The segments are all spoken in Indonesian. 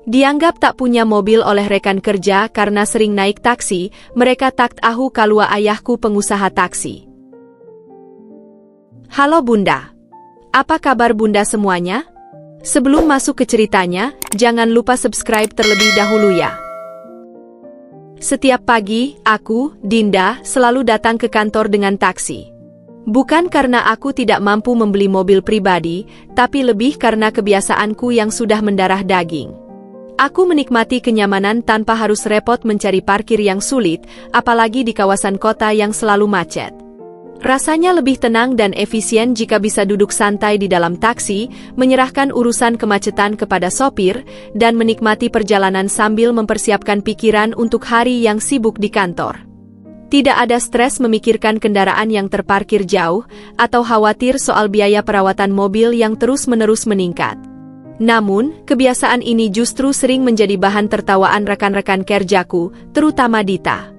Dianggap tak punya mobil oleh rekan kerja karena sering naik taksi, mereka tak tahu kalau ayahku pengusaha taksi. Halo Bunda. Apa kabar Bunda semuanya? Sebelum masuk ke ceritanya, jangan lupa subscribe terlebih dahulu ya. Setiap pagi, aku, Dinda, selalu datang ke kantor dengan taksi. Bukan karena aku tidak mampu membeli mobil pribadi, tapi lebih karena kebiasaanku yang sudah mendarah daging. Aku menikmati kenyamanan tanpa harus repot mencari parkir yang sulit, apalagi di kawasan kota yang selalu macet. Rasanya lebih tenang dan efisien jika bisa duduk santai di dalam taksi, menyerahkan urusan kemacetan kepada sopir, dan menikmati perjalanan sambil mempersiapkan pikiran untuk hari yang sibuk di kantor. Tidak ada stres memikirkan kendaraan yang terparkir jauh, atau khawatir soal biaya perawatan mobil yang terus-menerus meningkat. Namun, kebiasaan ini justru sering menjadi bahan tertawaan rekan-rekan kerjaku, terutama Dita.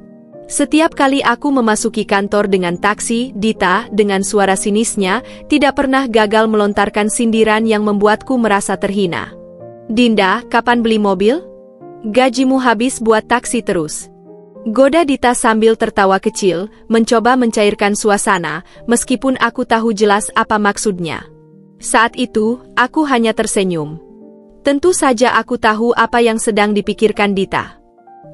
Setiap kali aku memasuki kantor dengan taksi, Dita, dengan suara sinisnya, tidak pernah gagal melontarkan sindiran yang membuatku merasa terhina. Dinda, kapan beli mobil? Gajimu habis buat taksi terus. Goda Dita sambil tertawa kecil, mencoba mencairkan suasana, meskipun aku tahu jelas apa maksudnya. Saat itu, aku hanya tersenyum. Tentu saja aku tahu apa yang sedang dipikirkan Dita.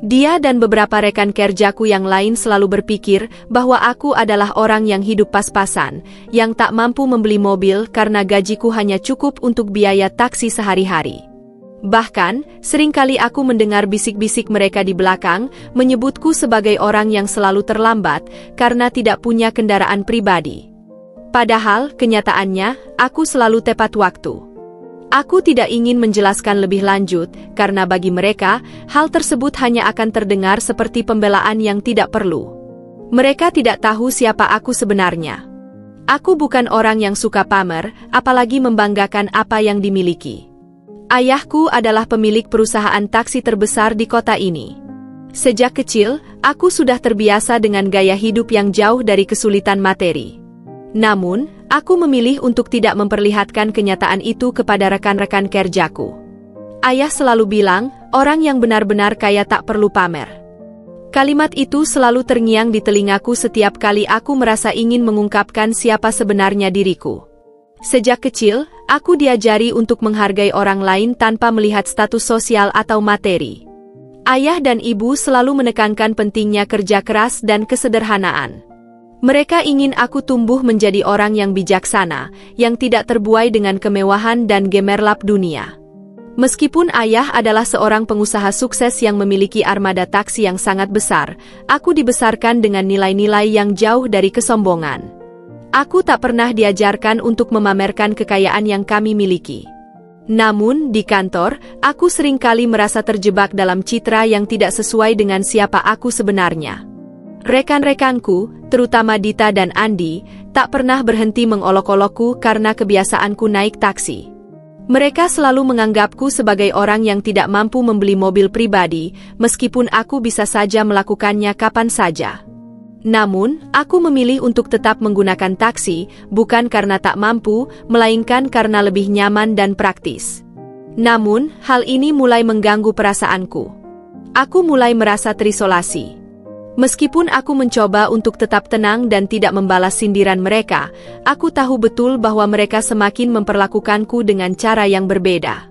Dia dan beberapa rekan kerjaku yang lain selalu berpikir bahwa aku adalah orang yang hidup pas-pasan, yang tak mampu membeli mobil karena gajiku hanya cukup untuk biaya taksi sehari-hari. Bahkan, seringkali aku mendengar bisik-bisik mereka di belakang, menyebutku sebagai orang yang selalu terlambat karena tidak punya kendaraan pribadi. Padahal, kenyataannya, aku selalu tepat waktu. Aku tidak ingin menjelaskan lebih lanjut, karena bagi mereka, hal tersebut hanya akan terdengar seperti pembelaan yang tidak perlu. Mereka tidak tahu siapa aku sebenarnya. Aku bukan orang yang suka pamer, apalagi membanggakan apa yang dimiliki. Ayahku adalah pemilik perusahaan taksi terbesar di kota ini. Sejak kecil, aku sudah terbiasa dengan gaya hidup yang jauh dari kesulitan materi. Namun, aku memilih untuk tidak memperlihatkan kenyataan itu kepada rekan-rekan kerjaku. Ayah selalu bilang, orang yang benar-benar kaya tak perlu pamer. Kalimat itu selalu terngiang di telingaku setiap kali aku merasa ingin mengungkapkan siapa sebenarnya diriku. Sejak kecil, aku diajari untuk menghargai orang lain tanpa melihat status sosial atau materi. Ayah dan ibu selalu menekankan pentingnya kerja keras dan kesederhanaan. Mereka ingin aku tumbuh menjadi orang yang bijaksana, yang tidak terbuai dengan kemewahan dan gemerlap dunia. Meskipun ayah adalah seorang pengusaha sukses yang memiliki armada taksi yang sangat besar, aku dibesarkan dengan nilai-nilai yang jauh dari kesombongan. Aku tak pernah diajarkan untuk memamerkan kekayaan yang kami miliki. Namun, di kantor, aku seringkali merasa terjebak dalam citra yang tidak sesuai dengan siapa aku sebenarnya. Rekan-rekanku, terutama Dita dan Andi, tak pernah berhenti mengolok-olokku karena kebiasaanku naik taksi. Mereka selalu menganggapku sebagai orang yang tidak mampu membeli mobil pribadi, meskipun aku bisa saja melakukannya kapan saja. Namun, aku memilih untuk tetap menggunakan taksi, bukan karena tak mampu, melainkan karena lebih nyaman dan praktis. Namun, hal ini mulai mengganggu perasaanku. Aku mulai merasa terisolasi. Meskipun aku mencoba untuk tetap tenang dan tidak membalas sindiran mereka, aku tahu betul bahwa mereka semakin memperlakukanku dengan cara yang berbeda.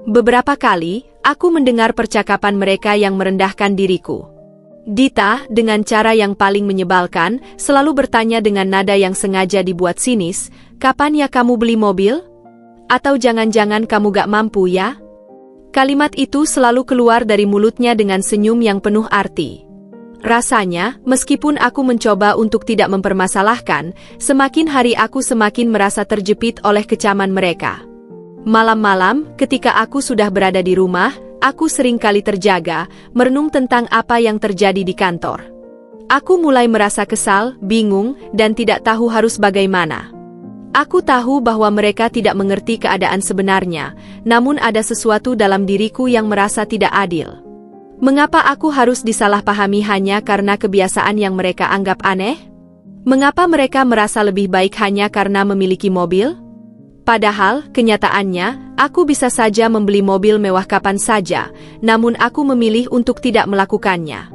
Beberapa kali, aku mendengar percakapan mereka yang merendahkan diriku. Dita, dengan cara yang paling menyebalkan, selalu bertanya dengan nada yang sengaja dibuat sinis, "Kapan ya kamu beli mobil? Atau jangan-jangan kamu gak mampu ya?" Kalimat itu selalu keluar dari mulutnya dengan senyum yang penuh arti. Rasanya, meskipun aku mencoba untuk tidak mempermasalahkan, semakin hari aku semakin merasa terjepit oleh kecaman mereka. Malam-malam, ketika aku sudah berada di rumah, aku seringkali terjaga, merenung tentang apa yang terjadi di kantor. Aku mulai merasa kesal, bingung, dan tidak tahu harus bagaimana. Aku tahu bahwa mereka tidak mengerti keadaan sebenarnya, namun ada sesuatu dalam diriku yang merasa tidak adil. Mengapa aku harus disalahpahami hanya karena kebiasaan yang mereka anggap aneh? Mengapa mereka merasa lebih baik hanya karena memiliki mobil? Padahal, kenyataannya, aku bisa saja membeli mobil mewah kapan saja, namun aku memilih untuk tidak melakukannya.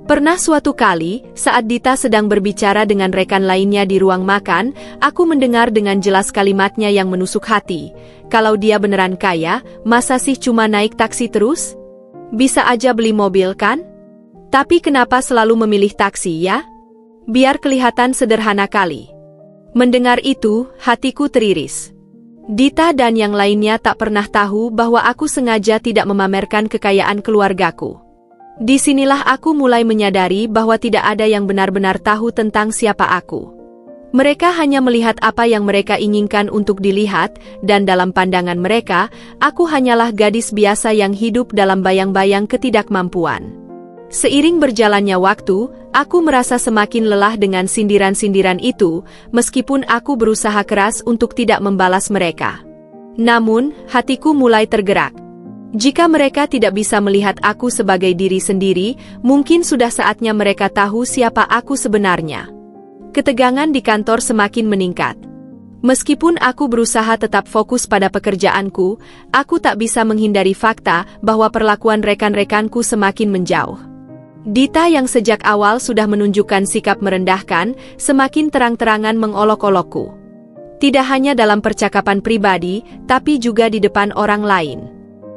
Pernah suatu kali, saat Dita sedang berbicara dengan rekan lainnya di ruang makan, aku mendengar dengan jelas kalimatnya yang menusuk hati. Kalau dia beneran kaya, masa sih cuma naik taksi terus? Bisa aja beli mobil kan? Tapi kenapa selalu memilih taksi ya? Biar kelihatan sederhana kali. Mendengar itu, hatiku teriris. Dita dan yang lainnya tak pernah tahu bahwa aku sengaja tidak memamerkan kekayaan keluargaku. Disinilah aku mulai menyadari bahwa tidak ada yang benar-benar tahu tentang siapa aku. Mereka hanya melihat apa yang mereka inginkan untuk dilihat, dan dalam pandangan mereka, aku hanyalah gadis biasa yang hidup dalam bayang-bayang ketidakmampuan. Seiring berjalannya waktu, aku merasa semakin lelah dengan sindiran-sindiran itu, meskipun aku berusaha keras untuk tidak membalas mereka. Namun, hatiku mulai tergerak. Jika mereka tidak bisa melihat aku sebagai diri sendiri, mungkin sudah saatnya mereka tahu siapa aku sebenarnya. Ketegangan di kantor semakin meningkat. Meskipun aku berusaha tetap fokus pada pekerjaanku, aku tak bisa menghindari fakta bahwa perlakuan rekan-rekanku semakin menjauh. Dita yang sejak awal sudah menunjukkan sikap merendahkan, semakin terang-terangan mengolok-olokku. Tidak hanya dalam percakapan pribadi, tapi juga di depan orang lain.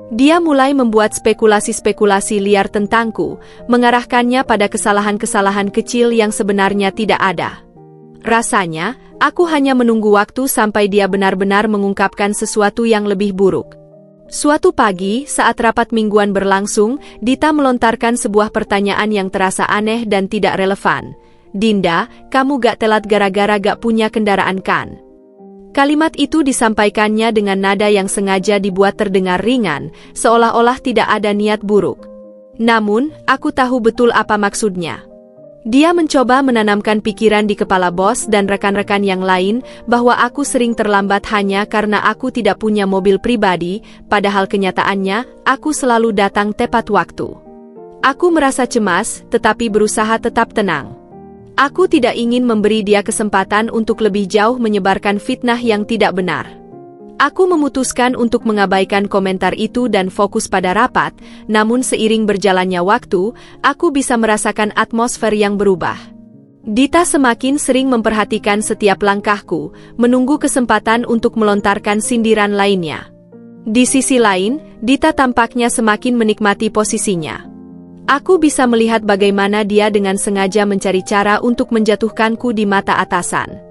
Dia mulai membuat spekulasi-spekulasi liar tentangku, mengarahkannya pada kesalahan-kesalahan kecil yang sebenarnya tidak ada. Rasanya, aku hanya menunggu waktu sampai dia benar-benar mengungkapkan sesuatu yang lebih buruk. Suatu pagi, saat rapat mingguan berlangsung, Dita melontarkan sebuah pertanyaan yang terasa aneh dan tidak relevan. "Dinda, kamu gak telat gara-gara gak punya kendaraan kan?" Kalimat itu disampaikannya dengan nada yang sengaja dibuat terdengar ringan, seolah-olah tidak ada niat buruk. Namun, aku tahu betul apa maksudnya. Dia mencoba menanamkan pikiran di kepala bos dan rekan-rekan yang lain bahwa aku sering terlambat hanya karena aku tidak punya mobil pribadi, padahal kenyataannya, aku selalu datang tepat waktu. Aku merasa cemas, tetapi berusaha tetap tenang. Aku tidak ingin memberi dia kesempatan untuk lebih jauh menyebarkan fitnah yang tidak benar. Aku memutuskan untuk mengabaikan komentar itu dan fokus pada rapat, namun seiring berjalannya waktu, aku bisa merasakan atmosfer yang berubah. Dita semakin sering memperhatikan setiap langkahku, menunggu kesempatan untuk melontarkan sindiran lainnya. Di sisi lain, Dita tampaknya semakin menikmati posisinya. Aku bisa melihat bagaimana dia dengan sengaja mencari cara untuk menjatuhkanku di mata atasan.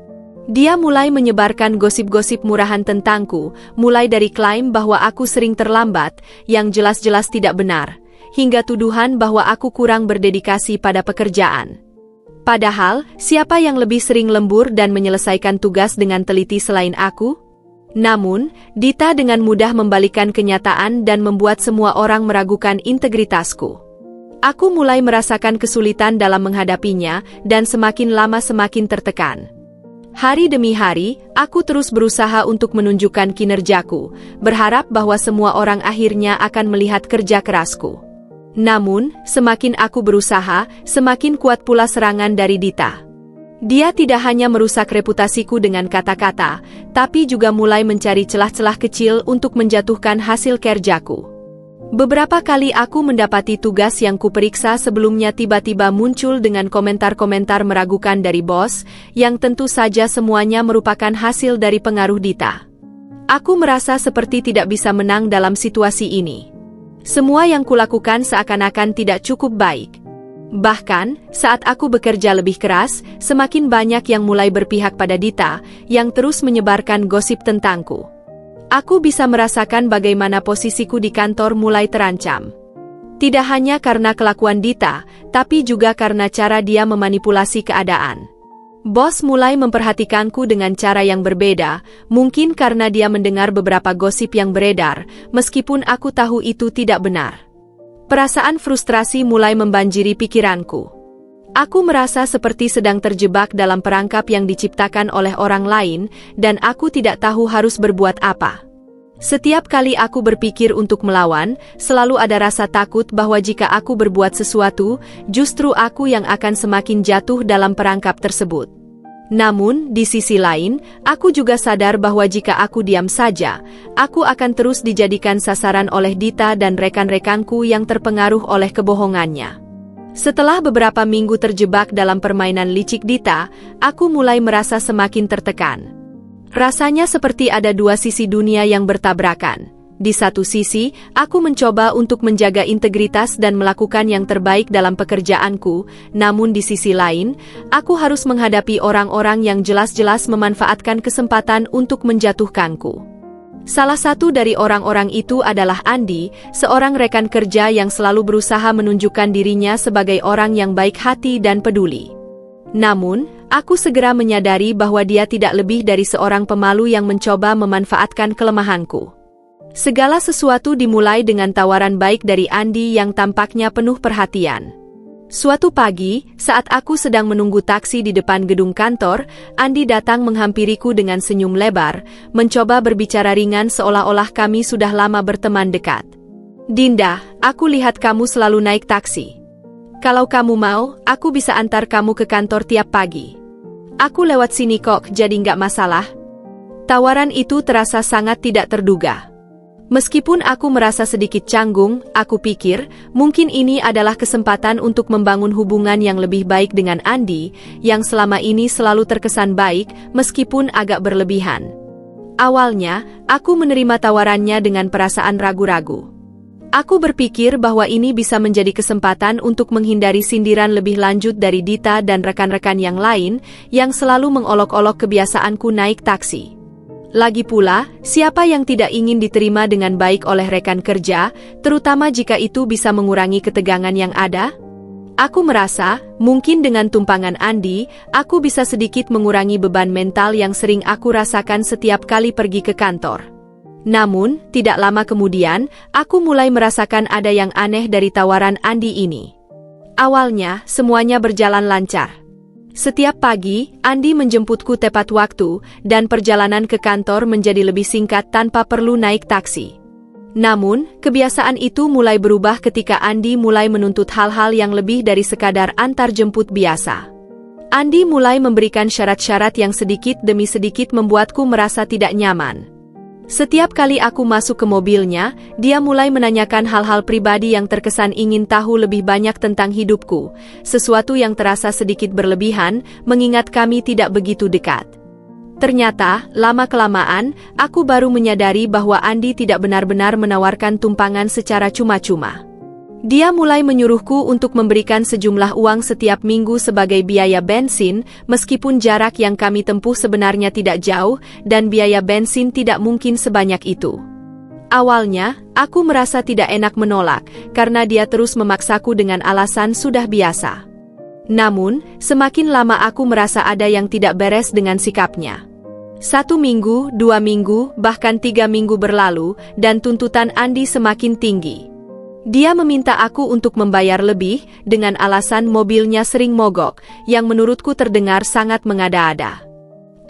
Dia mulai menyebarkan gosip-gosip murahan tentangku, mulai dari klaim bahwa aku sering terlambat, yang jelas-jelas tidak benar, hingga tuduhan bahwa aku kurang berdedikasi pada pekerjaan. Padahal, siapa yang lebih sering lembur dan menyelesaikan tugas dengan teliti selain aku? Namun, Dita dengan mudah membalikkan kenyataan dan membuat semua orang meragukan integritasku. Aku mulai merasakan kesulitan dalam menghadapinya, dan semakin lama semakin tertekan. Hari demi hari, aku terus berusaha untuk menunjukkan kinerjaku, berharap bahwa semua orang akhirnya akan melihat kerja kerasku. Namun, semakin aku berusaha, semakin kuat pula serangan dari Dita. Dia tidak hanya merusak reputasiku dengan kata-kata, tapi juga mulai mencari celah-celah kecil untuk menjatuhkan hasil kerjaku. Beberapa kali aku mendapati tugas yang kuperiksa sebelumnya tiba-tiba muncul dengan komentar-komentar meragukan dari bos, yang tentu saja semuanya merupakan hasil dari pengaruh Dita. Aku merasa seperti tidak bisa menang dalam situasi ini. Semua yang kulakukan seakan-akan tidak cukup baik. Bahkan, saat aku bekerja lebih keras, semakin banyak yang mulai berpihak pada Dita, yang terus menyebarkan gosip tentangku. Aku bisa merasakan bagaimana posisiku di kantor mulai terancam. Tidak hanya karena kelakuan Dita, tapi juga karena cara dia memanipulasi keadaan. Bos mulai memperhatikanku dengan cara yang berbeda, mungkin karena dia mendengar beberapa gosip yang beredar, meskipun aku tahu itu tidak benar. Perasaan frustrasi mulai membanjiri pikiranku. Aku merasa seperti sedang terjebak dalam perangkap yang diciptakan oleh orang lain, dan aku tidak tahu harus berbuat apa. Setiap kali aku berpikir untuk melawan, selalu ada rasa takut bahwa jika aku berbuat sesuatu, justru aku yang akan semakin jatuh dalam perangkap tersebut. Namun, di sisi lain, aku juga sadar bahwa jika aku diam saja, aku akan terus dijadikan sasaran oleh Dita dan rekan-rekanku yang terpengaruh oleh kebohongannya. Setelah beberapa minggu terjebak dalam permainan licik Dita, aku mulai merasa semakin tertekan. Rasanya seperti ada dua sisi dunia yang bertabrakan. Di satu sisi, aku mencoba untuk menjaga integritas dan melakukan yang terbaik dalam pekerjaanku, namun di sisi lain, aku harus menghadapi orang-orang yang jelas-jelas memanfaatkan kesempatan untuk menjatuhkanku. Salah satu dari orang-orang itu adalah Andi, seorang rekan kerja yang selalu berusaha menunjukkan dirinya sebagai orang yang baik hati dan peduli. Namun, aku segera menyadari bahwa dia tidak lebih dari seorang pemalu yang mencoba memanfaatkan kelemahanku. Segala sesuatu dimulai dengan tawaran baik dari Andi yang tampaknya penuh perhatian. Suatu pagi, saat aku sedang menunggu taksi di depan gedung kantor, Andi datang menghampiriku dengan senyum lebar, mencoba berbicara ringan seolah-olah kami sudah lama berteman dekat. "Dinda, aku lihat kamu selalu naik taksi. Kalau kamu mau, aku bisa antar kamu ke kantor tiap pagi. Aku lewat sini kok, jadi nggak masalah." Tawaran itu terasa sangat tidak terduga. Meskipun aku merasa sedikit canggung, aku pikir, mungkin ini adalah kesempatan untuk membangun hubungan yang lebih baik dengan Andi, yang selama ini selalu terkesan baik, meskipun agak berlebihan. Awalnya, aku menerima tawarannya dengan perasaan ragu-ragu. Aku berpikir bahwa ini bisa menjadi kesempatan untuk menghindari sindiran lebih lanjut dari Dita dan rekan-rekan yang lain, yang selalu mengolok-olok kebiasaanku naik taksi. Lagi pula, siapa yang tidak ingin diterima dengan baik oleh rekan kerja, terutama jika itu bisa mengurangi ketegangan yang ada? Aku merasa, mungkin dengan tumpangan Andi, aku bisa sedikit mengurangi beban mental yang sering aku rasakan setiap kali pergi ke kantor. Namun, tidak lama kemudian, aku mulai merasakan ada yang aneh dari tawaran Andi ini. Awalnya, semuanya berjalan lancar. Setiap pagi, Andi menjemputku tepat waktu, dan perjalanan ke kantor menjadi lebih singkat tanpa perlu naik taksi. Namun, kebiasaan itu mulai berubah ketika Andi mulai menuntut hal-hal yang lebih dari sekadar antar jemput biasa. Andi mulai memberikan syarat-syarat yang sedikit demi sedikit membuatku merasa tidak nyaman. Setiap kali aku masuk ke mobilnya, dia mulai menanyakan hal-hal pribadi yang terkesan ingin tahu lebih banyak tentang hidupku, sesuatu yang terasa sedikit berlebihan, mengingat kami tidak begitu dekat. Ternyata, lama-kelamaan, aku baru menyadari bahwa Andi tidak benar-benar menawarkan tumpangan secara cuma-cuma. Dia mulai menyuruhku untuk memberikan sejumlah uang setiap minggu sebagai biaya bensin, meskipun jarak yang kami tempuh sebenarnya tidak jauh, dan biaya bensin tidak mungkin sebanyak itu. Awalnya, aku merasa tidak enak menolak, karena dia terus memaksaku dengan alasan sudah biasa. Namun, semakin lama aku merasa ada yang tidak beres dengan sikapnya. 1 minggu, 2 minggu, bahkan 3 minggu berlalu, dan tuntutan Andi semakin tinggi. Dia meminta aku untuk membayar lebih, dengan alasan mobilnya sering mogok, yang menurutku terdengar sangat mengada-ada.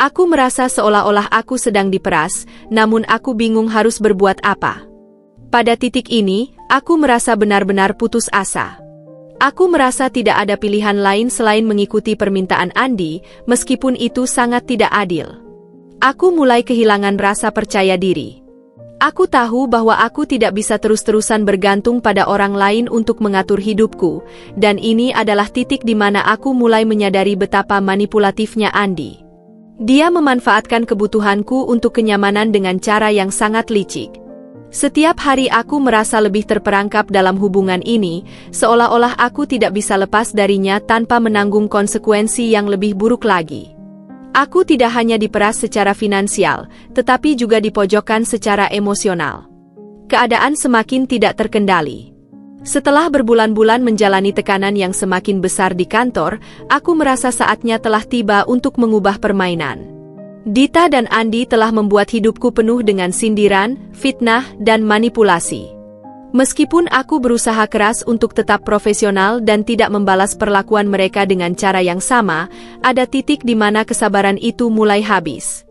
Aku merasa seolah-olah aku sedang diperas, namun aku bingung harus berbuat apa. Pada titik ini, aku merasa benar-benar putus asa. Aku merasa tidak ada pilihan lain selain mengikuti permintaan Andi, meskipun itu sangat tidak adil. Aku mulai kehilangan rasa percaya diri. Aku tahu bahwa aku tidak bisa terus-terusan bergantung pada orang lain untuk mengatur hidupku, dan ini adalah titik di mana aku mulai menyadari betapa manipulatifnya Andi. Dia memanfaatkan kebutuhanku untuk kenyamanan dengan cara yang sangat licik. Setiap hari aku merasa lebih terperangkap dalam hubungan ini, seolah-olah aku tidak bisa lepas darinya tanpa menanggung konsekuensi yang lebih buruk lagi. Aku tidak hanya diperas secara finansial, tetapi juga dipojokkan secara emosional. Keadaan semakin tidak terkendali. Setelah berbulan-bulan menjalani tekanan yang semakin besar di kantor, aku merasa saatnya telah tiba untuk mengubah permainan. Dita dan Andi telah membuat hidupku penuh dengan sindiran, fitnah, dan manipulasi. Meskipun aku berusaha keras untuk tetap profesional dan tidak membalas perlakuan mereka dengan cara yang sama, ada titik di mana kesabaran itu mulai habis.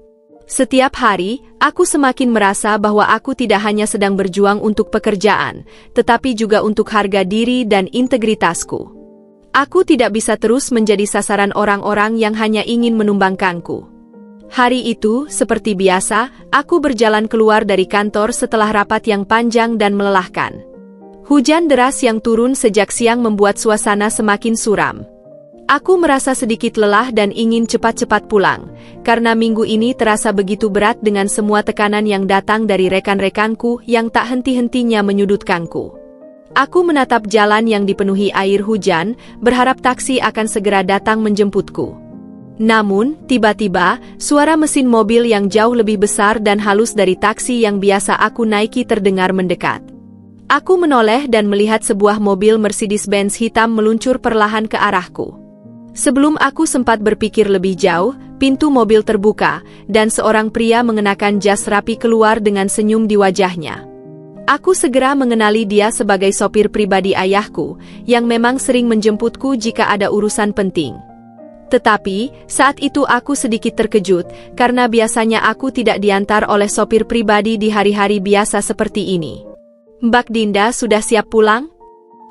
Setiap hari, aku semakin merasa bahwa aku tidak hanya sedang berjuang untuk pekerjaan, tetapi juga untuk harga diri dan integritasku. Aku tidak bisa terus menjadi sasaran orang-orang yang hanya ingin menumbangkanku. Hari itu, seperti biasa, aku berjalan keluar dari kantor setelah rapat yang panjang dan melelahkan. Hujan deras yang turun sejak siang membuat suasana semakin suram. Aku merasa sedikit lelah dan ingin cepat-cepat pulang, karena minggu ini terasa begitu berat dengan semua tekanan yang datang dari rekan-rekanku yang tak henti-hentinya menyudutkanku. Aku menatap jalan yang dipenuhi air hujan, berharap taksi akan segera datang menjemputku. Namun, tiba-tiba, suara mesin mobil yang jauh lebih besar dan halus dari taksi yang biasa aku naiki terdengar mendekat. Aku menoleh dan melihat sebuah mobil Mercedes-Benz hitam meluncur perlahan ke arahku. Sebelum aku sempat berpikir lebih jauh, pintu mobil terbuka, dan seorang pria mengenakan jas rapi keluar dengan senyum di wajahnya. Aku segera mengenali dia sebagai sopir pribadi ayahku, yang memang sering menjemputku jika ada urusan penting. Tetapi, saat itu aku sedikit terkejut, karena biasanya aku tidak diantar oleh sopir pribadi di hari-hari biasa seperti ini. "Mbak Dinda sudah siap pulang?"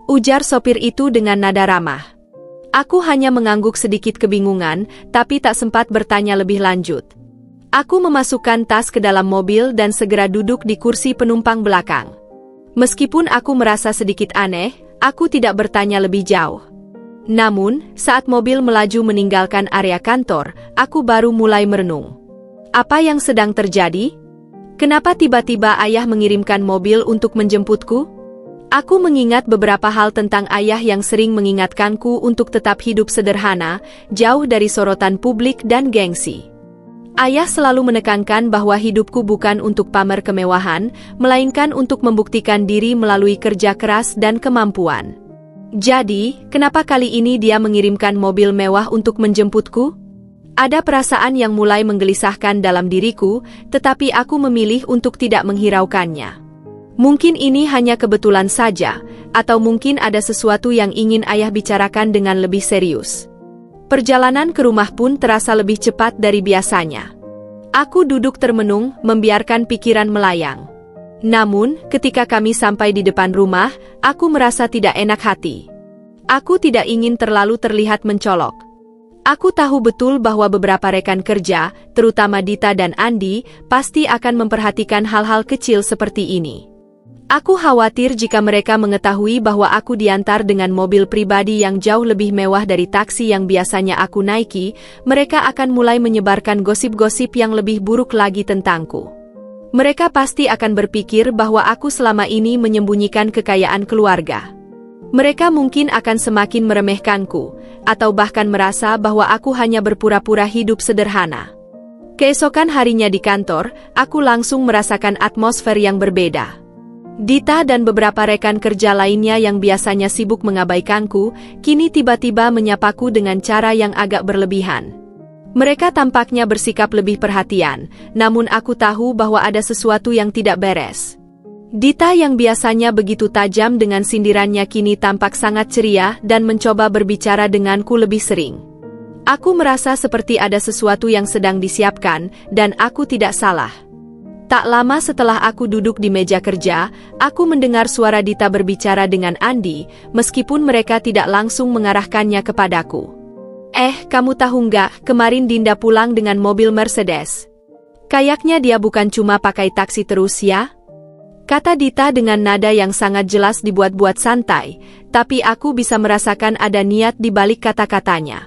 ujar sopir itu dengan nada ramah. Aku hanya mengangguk sedikit kebingungan, tapi tak sempat bertanya lebih lanjut. Aku memasukkan tas ke dalam mobil dan segera duduk di kursi penumpang belakang. Meskipun aku merasa sedikit aneh, aku tidak bertanya lebih jauh. Namun, saat mobil melaju meninggalkan area kantor, aku baru mulai merenung. Apa yang sedang terjadi? Kenapa tiba-tiba ayah mengirimkan mobil untuk menjemputku? Aku mengingat beberapa hal tentang ayah yang sering mengingatkanku untuk tetap hidup sederhana, jauh dari sorotan publik dan gengsi. Ayah selalu menekankan bahwa hidupku bukan untuk pamer kemewahan, melainkan untuk membuktikan diri melalui kerja keras dan kemampuan. Jadi, kenapa kali ini dia mengirimkan mobil mewah untuk menjemputku? Ada perasaan yang mulai menggelisahkan dalam diriku, tetapi aku memilih untuk tidak menghiraukannya. Mungkin ini hanya kebetulan saja, atau mungkin ada sesuatu yang ingin ayah bicarakan dengan lebih serius. Perjalanan ke rumah pun terasa lebih cepat dari biasanya. Aku duduk termenung, membiarkan pikiran melayang. Namun, ketika kami sampai di depan rumah, aku merasa tidak enak hati. Aku tidak ingin terlalu terlihat mencolok. Aku tahu betul bahwa beberapa rekan kerja, terutama Dita dan Andi, pasti akan memperhatikan hal-hal kecil seperti ini. Aku khawatir jika mereka mengetahui bahwa aku diantar dengan mobil pribadi yang jauh lebih mewah dari taksi yang biasanya aku naiki, mereka akan mulai menyebarkan gosip-gosip yang lebih buruk lagi tentangku. Mereka pasti akan berpikir bahwa aku selama ini menyembunyikan kekayaan keluarga. Mereka mungkin akan semakin meremehkanku, atau bahkan merasa bahwa aku hanya berpura-pura hidup sederhana. Keesokan harinya di kantor, aku langsung merasakan atmosfer yang berbeda. Dita dan beberapa rekan kerja lainnya yang biasanya sibuk mengabaikanku, kini tiba-tiba menyapaku dengan cara yang agak berlebihan. Mereka tampaknya bersikap lebih perhatian, namun aku tahu bahwa ada sesuatu yang tidak beres. Dita yang biasanya begitu tajam dengan sindirannya kini tampak sangat ceria dan mencoba berbicara denganku lebih sering. Aku merasa seperti ada sesuatu yang sedang disiapkan, dan aku tidak salah. Tak lama setelah aku duduk di meja kerja, aku mendengar suara Dita berbicara dengan Andi, meskipun mereka tidak langsung mengarahkannya kepadaku. Kamu tahu nggak, kemarin Dinda pulang dengan mobil Mercedes. Kayaknya dia bukan cuma pakai taksi terus ya? Kata Dita dengan nada yang sangat jelas dibuat-buat santai, tapi aku bisa merasakan ada niat di balik kata-katanya.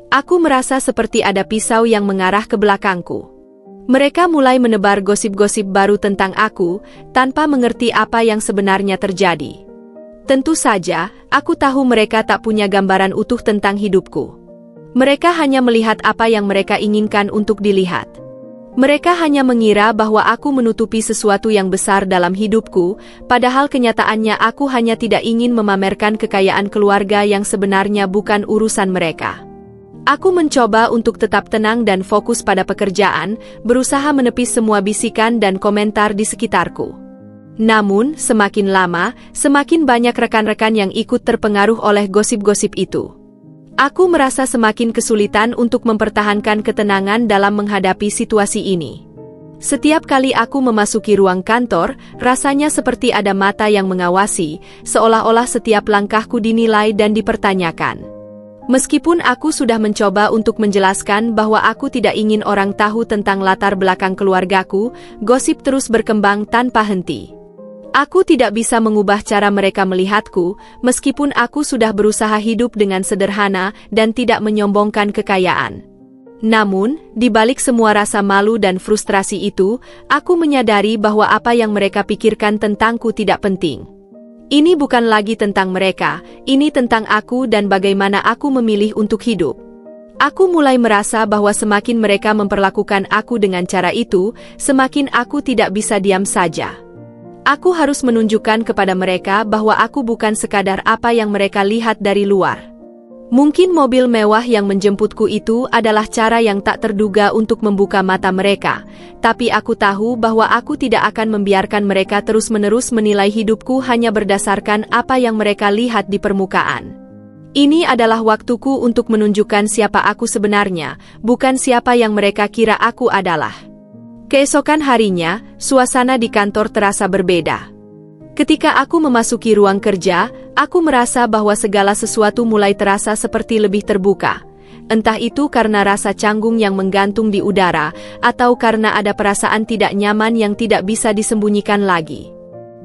Aku merasa seperti ada pisau yang mengarah ke belakangku. Mereka mulai menebar gosip-gosip baru tentang aku, tanpa mengerti apa yang sebenarnya terjadi. Tentu saja, aku tahu mereka tak punya gambaran utuh tentang hidupku. Mereka hanya melihat apa yang mereka inginkan untuk dilihat. Mereka hanya mengira bahwa aku menutupi sesuatu yang besar dalam hidupku, padahal kenyataannya aku hanya tidak ingin memamerkan kekayaan keluarga yang sebenarnya bukan urusan mereka. Aku mencoba untuk tetap tenang dan fokus pada pekerjaan, berusaha menepis semua bisikan dan komentar di sekitarku. Namun, semakin lama, semakin banyak rekan-rekan yang ikut terpengaruh oleh gosip-gosip itu. Aku merasa semakin kesulitan untuk mempertahankan ketenangan dalam menghadapi situasi ini. Setiap kali aku memasuki ruang kantor, rasanya seperti ada mata yang mengawasi, seolah-olah setiap langkahku dinilai dan dipertanyakan. Meskipun aku sudah mencoba untuk menjelaskan bahwa aku tidak ingin orang tahu tentang latar belakang keluargaku, gosip terus berkembang tanpa henti. Aku tidak bisa mengubah cara mereka melihatku, meskipun aku sudah berusaha hidup dengan sederhana dan tidak menyombongkan kekayaan. Namun, di balik semua rasa malu dan frustrasi itu, aku menyadari bahwa apa yang mereka pikirkan tentangku tidak penting. Ini bukan lagi tentang mereka, ini tentang aku dan bagaimana aku memilih untuk hidup. Aku mulai merasa bahwa semakin mereka memperlakukan aku dengan cara itu, semakin aku tidak bisa diam saja. Aku harus menunjukkan kepada mereka bahwa aku bukan sekadar apa yang mereka lihat dari luar. Mungkin mobil mewah yang menjemputku itu adalah cara yang tak terduga untuk membuka mata mereka, tapi aku tahu bahwa aku tidak akan membiarkan mereka terus-menerus menilai hidupku hanya berdasarkan apa yang mereka lihat di permukaan. Ini adalah waktuku untuk menunjukkan siapa aku sebenarnya, bukan siapa yang mereka kira aku adalah. Keesokan harinya, suasana di kantor terasa berbeda. Ketika aku memasuki ruang kerja, aku merasa bahwa segala sesuatu mulai terasa seperti lebih terbuka. Entah itu karena rasa canggung yang menggantung di udara, atau karena ada perasaan tidak nyaman yang tidak bisa disembunyikan lagi.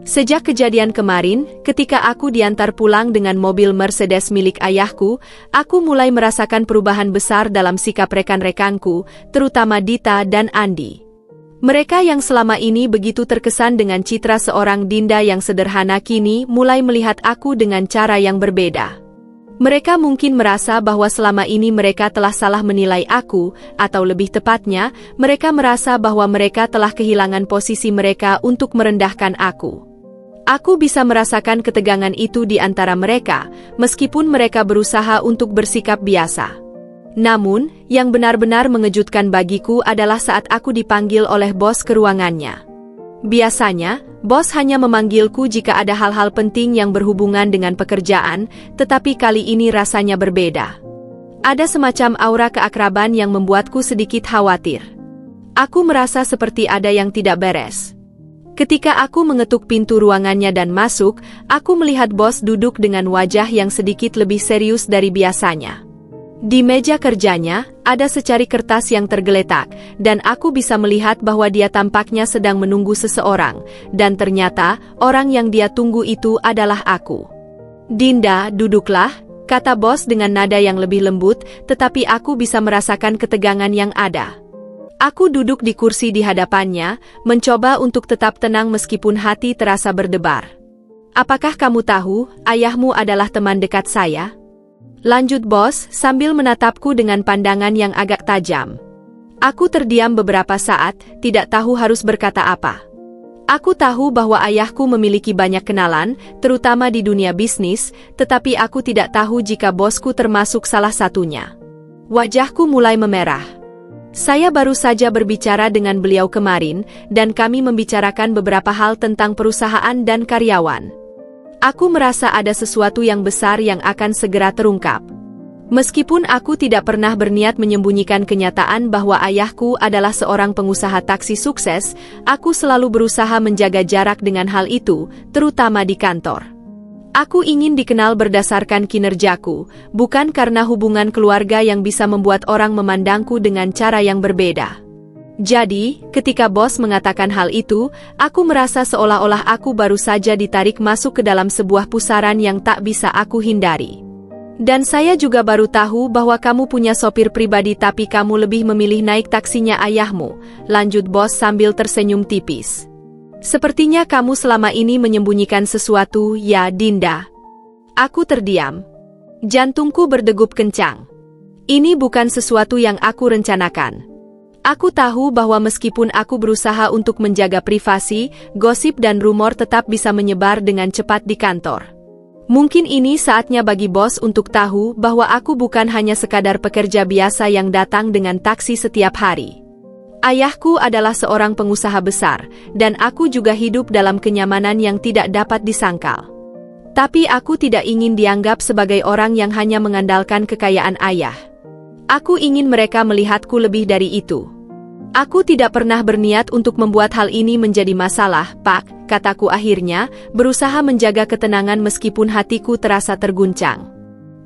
Sejak kejadian kemarin, ketika aku diantar pulang dengan mobil Mercedes milik ayahku, aku mulai merasakan perubahan besar dalam sikap rekan-rekanku, terutama Dita dan Andi. Mereka yang selama ini begitu terkesan dengan citra seorang Dinda yang sederhana kini mulai melihat aku dengan cara yang berbeda. Mereka mungkin merasa bahwa selama ini mereka telah salah menilai aku, atau lebih tepatnya, mereka merasa bahwa mereka telah kehilangan posisi mereka untuk merendahkan aku. Aku bisa merasakan ketegangan itu di antara mereka, meskipun mereka berusaha untuk bersikap biasa. Namun, yang benar-benar mengejutkan bagiku adalah saat aku dipanggil oleh bos ke ruangannya. Biasanya, bos hanya memanggilku jika ada hal-hal penting yang berhubungan dengan pekerjaan, tetapi kali ini rasanya berbeda. Ada semacam aura keakraban yang membuatku sedikit khawatir. Aku merasa seperti ada yang tidak beres. Ketika aku mengetuk pintu ruangannya dan masuk, aku melihat bos duduk dengan wajah yang sedikit lebih serius dari biasanya. Di meja kerjanya, ada secari kertas yang tergeletak, dan aku bisa melihat bahwa dia tampaknya sedang menunggu seseorang, dan ternyata, orang yang dia tunggu itu adalah aku. "Dinda, duduklah," kata bos dengan nada yang lebih lembut, tetapi aku bisa merasakan ketegangan yang ada. Aku duduk di kursi di hadapannya, mencoba untuk tetap tenang meskipun hati terasa berdebar. "Apakah kamu tahu, ayahmu adalah teman dekat saya?" Lanjut bos, sambil menatapku dengan pandangan yang agak tajam. Aku terdiam beberapa saat, tidak tahu harus berkata apa. Aku tahu bahwa ayahku memiliki banyak kenalan, terutama di dunia bisnis, tetapi aku tidak tahu jika bosku termasuk salah satunya. Wajahku mulai memerah. Saya baru saja berbicara dengan beliau kemarin, dan kami membicarakan beberapa hal tentang perusahaan dan karyawan. Aku merasa ada sesuatu yang besar yang akan segera terungkap. Meskipun aku tidak pernah berniat menyembunyikan kenyataan bahwa ayahku adalah seorang pengusaha taksi sukses, aku selalu berusaha menjaga jarak dengan hal itu, terutama di kantor. Aku ingin dikenal berdasarkan kinerjaku, bukan karena hubungan keluarga yang bisa membuat orang memandangku dengan cara yang berbeda. Jadi, ketika bos mengatakan hal itu, aku merasa seolah-olah aku baru saja ditarik masuk ke dalam sebuah pusaran yang tak bisa aku hindari. "Dan saya juga baru tahu bahwa kamu punya sopir pribadi tapi kamu lebih memilih naik taksinya ayahmu," lanjut bos sambil tersenyum tipis. "Sepertinya kamu selama ini menyembunyikan sesuatu, ya Dinda." Aku terdiam. Jantungku berdegup kencang. Ini bukan sesuatu yang aku rencanakan. Aku tahu bahwa meskipun aku berusaha untuk menjaga privasi, gosip dan rumor tetap bisa menyebar dengan cepat di kantor. Mungkin ini saatnya bagi bos untuk tahu bahwa aku bukan hanya sekadar pekerja biasa yang datang dengan taksi setiap hari. Ayahku adalah seorang pengusaha besar, dan aku juga hidup dalam kenyamanan yang tidak dapat disangkal. Tapi aku tidak ingin dianggap sebagai orang yang hanya mengandalkan kekayaan ayah. Aku ingin mereka melihatku lebih dari itu. "Aku tidak pernah berniat untuk membuat hal ini menjadi masalah, Pak," kataku akhirnya, berusaha menjaga ketenangan meskipun hatiku terasa terguncang.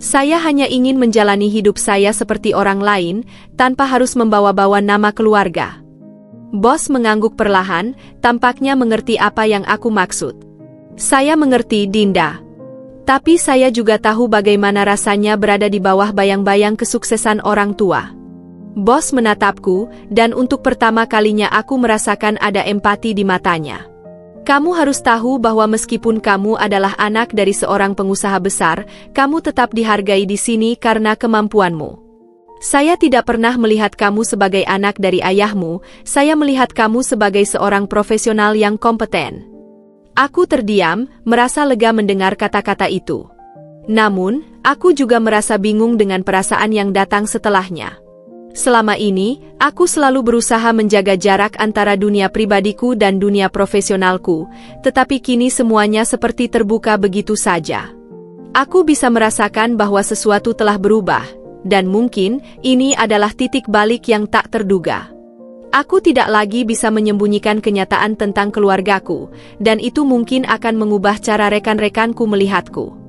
Saya hanya ingin menjalani hidup saya seperti orang lain, tanpa harus membawa-bawa nama keluarga. Bos mengangguk perlahan, tampaknya mengerti apa yang aku maksud. Saya mengerti, Dinda. Tapi saya juga tahu bagaimana rasanya berada di bawah bayang-bayang kesuksesan orang tua. Bos menatapku, dan untuk pertama kalinya aku merasakan ada empati di matanya. Kamu harus tahu bahwa meskipun kamu adalah anak dari seorang pengusaha besar, kamu tetap dihargai di sini karena kemampuanmu. Saya tidak pernah melihat kamu sebagai anak dari ayahmu, saya melihat kamu sebagai seorang profesional yang kompeten. Aku terdiam, merasa lega mendengar kata-kata itu. Namun, aku juga merasa bingung dengan perasaan yang datang setelahnya. Selama ini, aku selalu berusaha menjaga jarak antara dunia pribadiku dan dunia profesionalku, tetapi kini semuanya seperti terbuka begitu saja. Aku bisa merasakan bahwa sesuatu telah berubah, dan mungkin ini adalah titik balik yang tak terduga. Aku tidak lagi bisa menyembunyikan kenyataan tentang keluargaku, dan itu mungkin akan mengubah cara rekan-rekanku melihatku.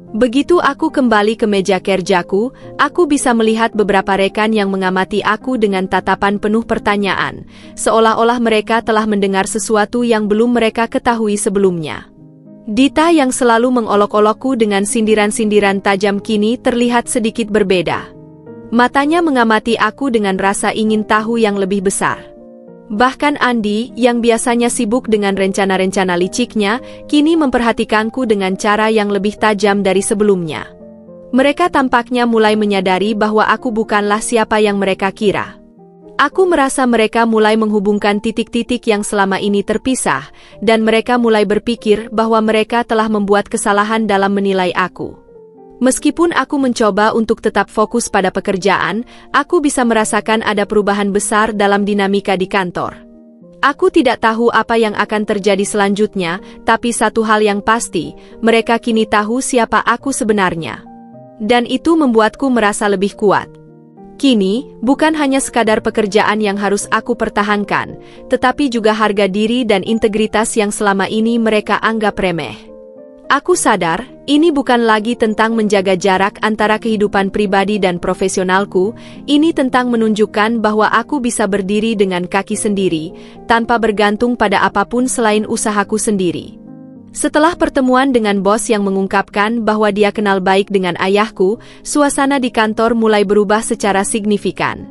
Begitu aku kembali ke meja kerjaku, aku bisa melihat beberapa rekan yang mengamati aku dengan tatapan penuh pertanyaan, seolah-olah mereka telah mendengar sesuatu yang belum mereka ketahui sebelumnya. Dita yang selalu mengolok-olokku dengan sindiran-sindiran tajam kini terlihat sedikit berbeda. Matanya mengamati aku dengan rasa ingin tahu yang lebih besar. Bahkan Andi, yang biasanya sibuk dengan rencana-rencana liciknya, kini memperhatikanku dengan cara yang lebih tajam dari sebelumnya. Mereka tampaknya mulai menyadari bahwa aku bukanlah siapa yang mereka kira. Aku merasa mereka mulai menghubungkan titik-titik yang selama ini terpisah, dan mereka mulai berpikir bahwa mereka telah membuat kesalahan dalam menilai aku. Meskipun aku mencoba untuk tetap fokus pada pekerjaan, aku bisa merasakan ada perubahan besar dalam dinamika di kantor. Aku tidak tahu apa yang akan terjadi selanjutnya, tapi satu hal yang pasti, mereka kini tahu siapa aku sebenarnya. Dan itu membuatku merasa lebih kuat. Kini, bukan hanya sekadar pekerjaan yang harus aku pertahankan, tetapi juga harga diri dan integritas yang selama ini mereka anggap remeh. Aku sadar, ini bukan lagi tentang menjaga jarak antara kehidupan pribadi dan profesionalku, ini tentang menunjukkan bahwa aku bisa berdiri dengan kaki sendiri, tanpa bergantung pada apapun selain usahaku sendiri. Setelah pertemuan dengan bos yang mengungkapkan bahwa dia kenal baik dengan ayahku, suasana di kantor mulai berubah secara signifikan.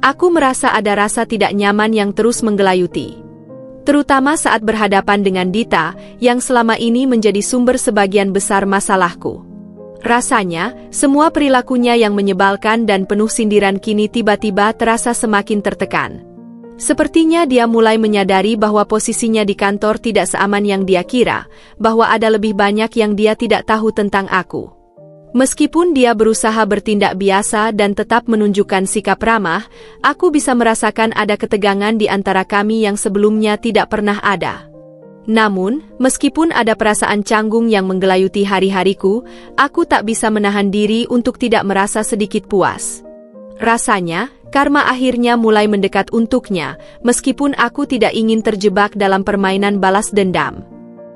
Aku merasa ada rasa tidak nyaman yang terus menggelayuti. Terutama saat berhadapan dengan Dita, yang selama ini menjadi sumber sebagian besar masalahku. Rasanya, semua perilakunya yang menyebalkan dan penuh sindiran kini tiba-tiba terasa semakin tertekan. Sepertinya dia mulai menyadari bahwa posisinya di kantor tidak seaman yang dia kira, bahwa ada lebih banyak yang dia tidak tahu tentang aku. Meskipun dia berusaha bertindak biasa dan tetap menunjukkan sikap ramah, aku bisa merasakan ada ketegangan di antara kami yang sebelumnya tidak pernah ada. Namun, meskipun ada perasaan canggung yang menggelayuti hari-hariku, aku tak bisa menahan diri untuk tidak merasa sedikit puas. Rasanya, karma akhirnya mulai mendekat untuknya, meskipun aku tidak ingin terjebak dalam permainan balas dendam.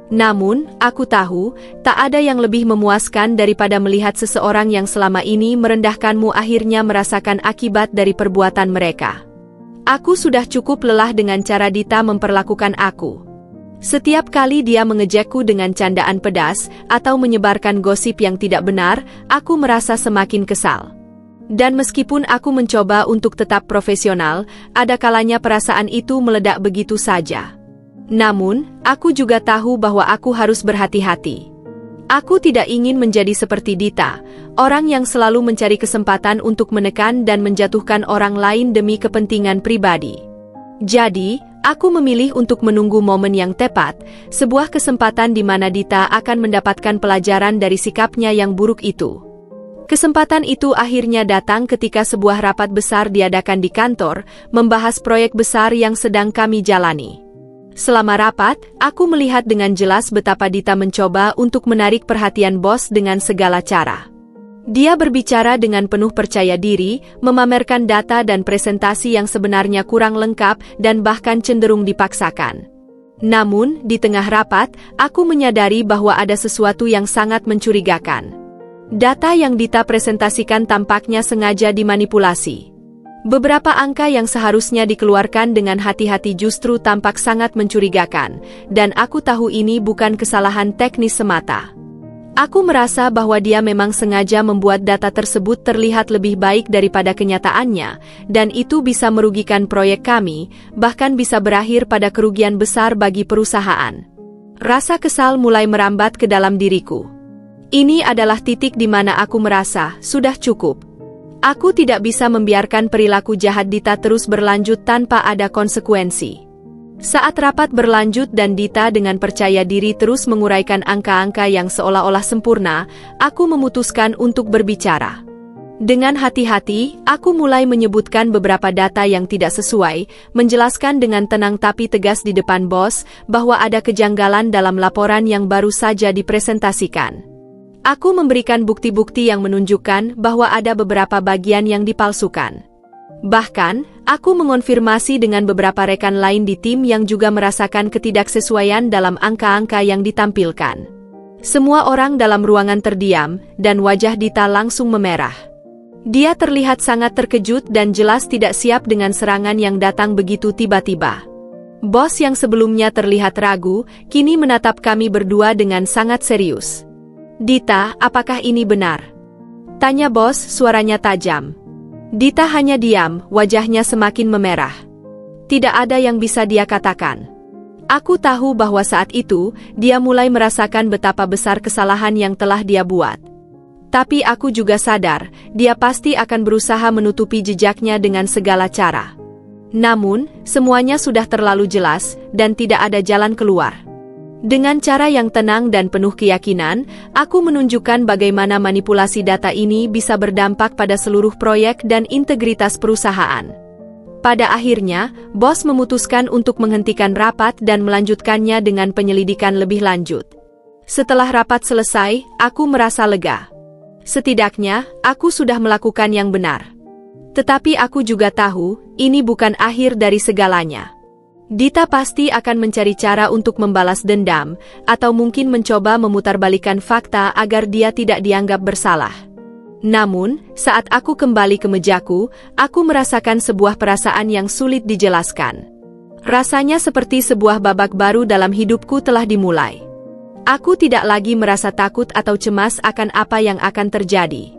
Namun, aku tahu, tak ada yang lebih memuaskan daripada melihat seseorang yang selama ini merendahkanmu akhirnya merasakan akibat dari perbuatan mereka. Aku sudah cukup lelah dengan cara Dita memperlakukan aku. Setiap kali dia mengejekku dengan candaan pedas, atau menyebarkan gosip yang tidak benar, aku merasa semakin kesal. Dan meskipun aku mencoba untuk tetap profesional, ada kalanya perasaan itu meledak begitu saja. Namun, aku juga tahu bahwa aku harus berhati-hati. Aku tidak ingin menjadi seperti Dita, orang yang selalu mencari kesempatan untuk menekan dan menjatuhkan orang lain demi kepentingan pribadi. Jadi, aku memilih untuk menunggu momen yang tepat, sebuah kesempatan di mana Dita akan mendapatkan pelajaran dari sikapnya yang buruk itu. Kesempatan itu akhirnya datang ketika sebuah rapat besar diadakan di kantor, membahas proyek besar yang sedang kami jalani. Selama rapat, aku melihat dengan jelas betapa Dita mencoba untuk menarik perhatian bos dengan segala cara. Dia berbicara dengan penuh percaya diri, memamerkan data dan presentasi yang sebenarnya kurang lengkap dan bahkan cenderung dipaksakan. Namun, di tengah rapat, aku menyadari bahwa ada sesuatu yang sangat mencurigakan. Data yang Dita presentasikan tampaknya sengaja dimanipulasi. Beberapa angka yang seharusnya dikeluarkan dengan hati-hati justru tampak sangat mencurigakan, dan aku tahu ini bukan kesalahan teknis semata. Aku merasa bahwa dia memang sengaja membuat data tersebut terlihat lebih baik daripada kenyataannya, dan itu bisa merugikan proyek kami, bahkan bisa berakhir pada kerugian besar bagi perusahaan. Rasa kesal mulai merambat ke dalam diriku. Ini adalah titik di mana aku merasa sudah cukup. Aku tidak bisa membiarkan perilaku jahat Dita terus berlanjut tanpa ada konsekuensi. Saat rapat berlanjut dan Dita dengan percaya diri terus menguraikan angka-angka yang seolah-olah sempurna, aku memutuskan untuk berbicara. Dengan hati-hati, aku mulai menyebutkan beberapa data yang tidak sesuai, menjelaskan dengan tenang tapi tegas di depan bos bahwa ada kejanggalan dalam laporan yang baru saja dipresentasikan. Aku memberikan bukti-bukti yang menunjukkan bahwa ada beberapa bagian yang dipalsukan. Bahkan, aku mengonfirmasi dengan beberapa rekan lain di tim yang juga merasakan ketidaksesuaian dalam angka-angka yang ditampilkan. Semua orang dalam ruangan terdiam, dan wajah Dita langsung memerah. Dia terlihat sangat terkejut dan jelas tidak siap dengan serangan yang datang begitu tiba-tiba. Bos yang sebelumnya terlihat ragu, kini menatap kami berdua dengan sangat serius. Dita, apakah ini benar? Tanya bos, suaranya tajam. Dita hanya diam, wajahnya semakin memerah. Tidak ada yang bisa dia katakan. Aku tahu bahwa saat itu, dia mulai merasakan betapa besar kesalahan yang telah dia buat. Tapi aku juga sadar, dia pasti akan berusaha menutupi jejaknya dengan segala cara. Namun, semuanya sudah terlalu jelas, dan tidak ada jalan keluar. Dengan cara yang tenang dan penuh keyakinan, aku menunjukkan bagaimana manipulasi data ini bisa berdampak pada seluruh proyek dan integritas perusahaan. Pada akhirnya, bos memutuskan untuk menghentikan rapat dan melanjutkannya dengan penyelidikan lebih lanjut. Setelah rapat selesai, aku merasa lega. Setidaknya, aku sudah melakukan yang benar. Tetapi aku juga tahu, ini bukan akhir dari segalanya. Dita pasti akan mencari cara untuk membalas dendam, atau mungkin mencoba memutarbalikkan fakta agar dia tidak dianggap bersalah. Namun, saat aku kembali ke mejaku, aku merasakan sebuah perasaan yang sulit dijelaskan. Rasanya seperti sebuah babak baru dalam hidupku telah dimulai. Aku tidak lagi merasa takut atau cemas akan apa yang akan terjadi.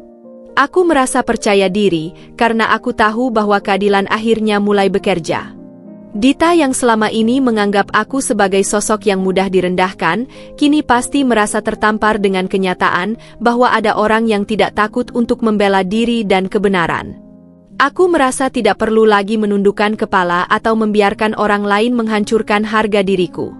Aku merasa percaya diri, karena aku tahu bahwa keadilan akhirnya mulai bekerja. Dita yang selama ini menganggap aku sebagai sosok yang mudah direndahkan, kini pasti merasa tertampar dengan kenyataan bahwa ada orang yang tidak takut untuk membela diri dan kebenaran. Aku merasa tidak perlu lagi menundukkan kepala atau membiarkan orang lain menghancurkan harga diriku.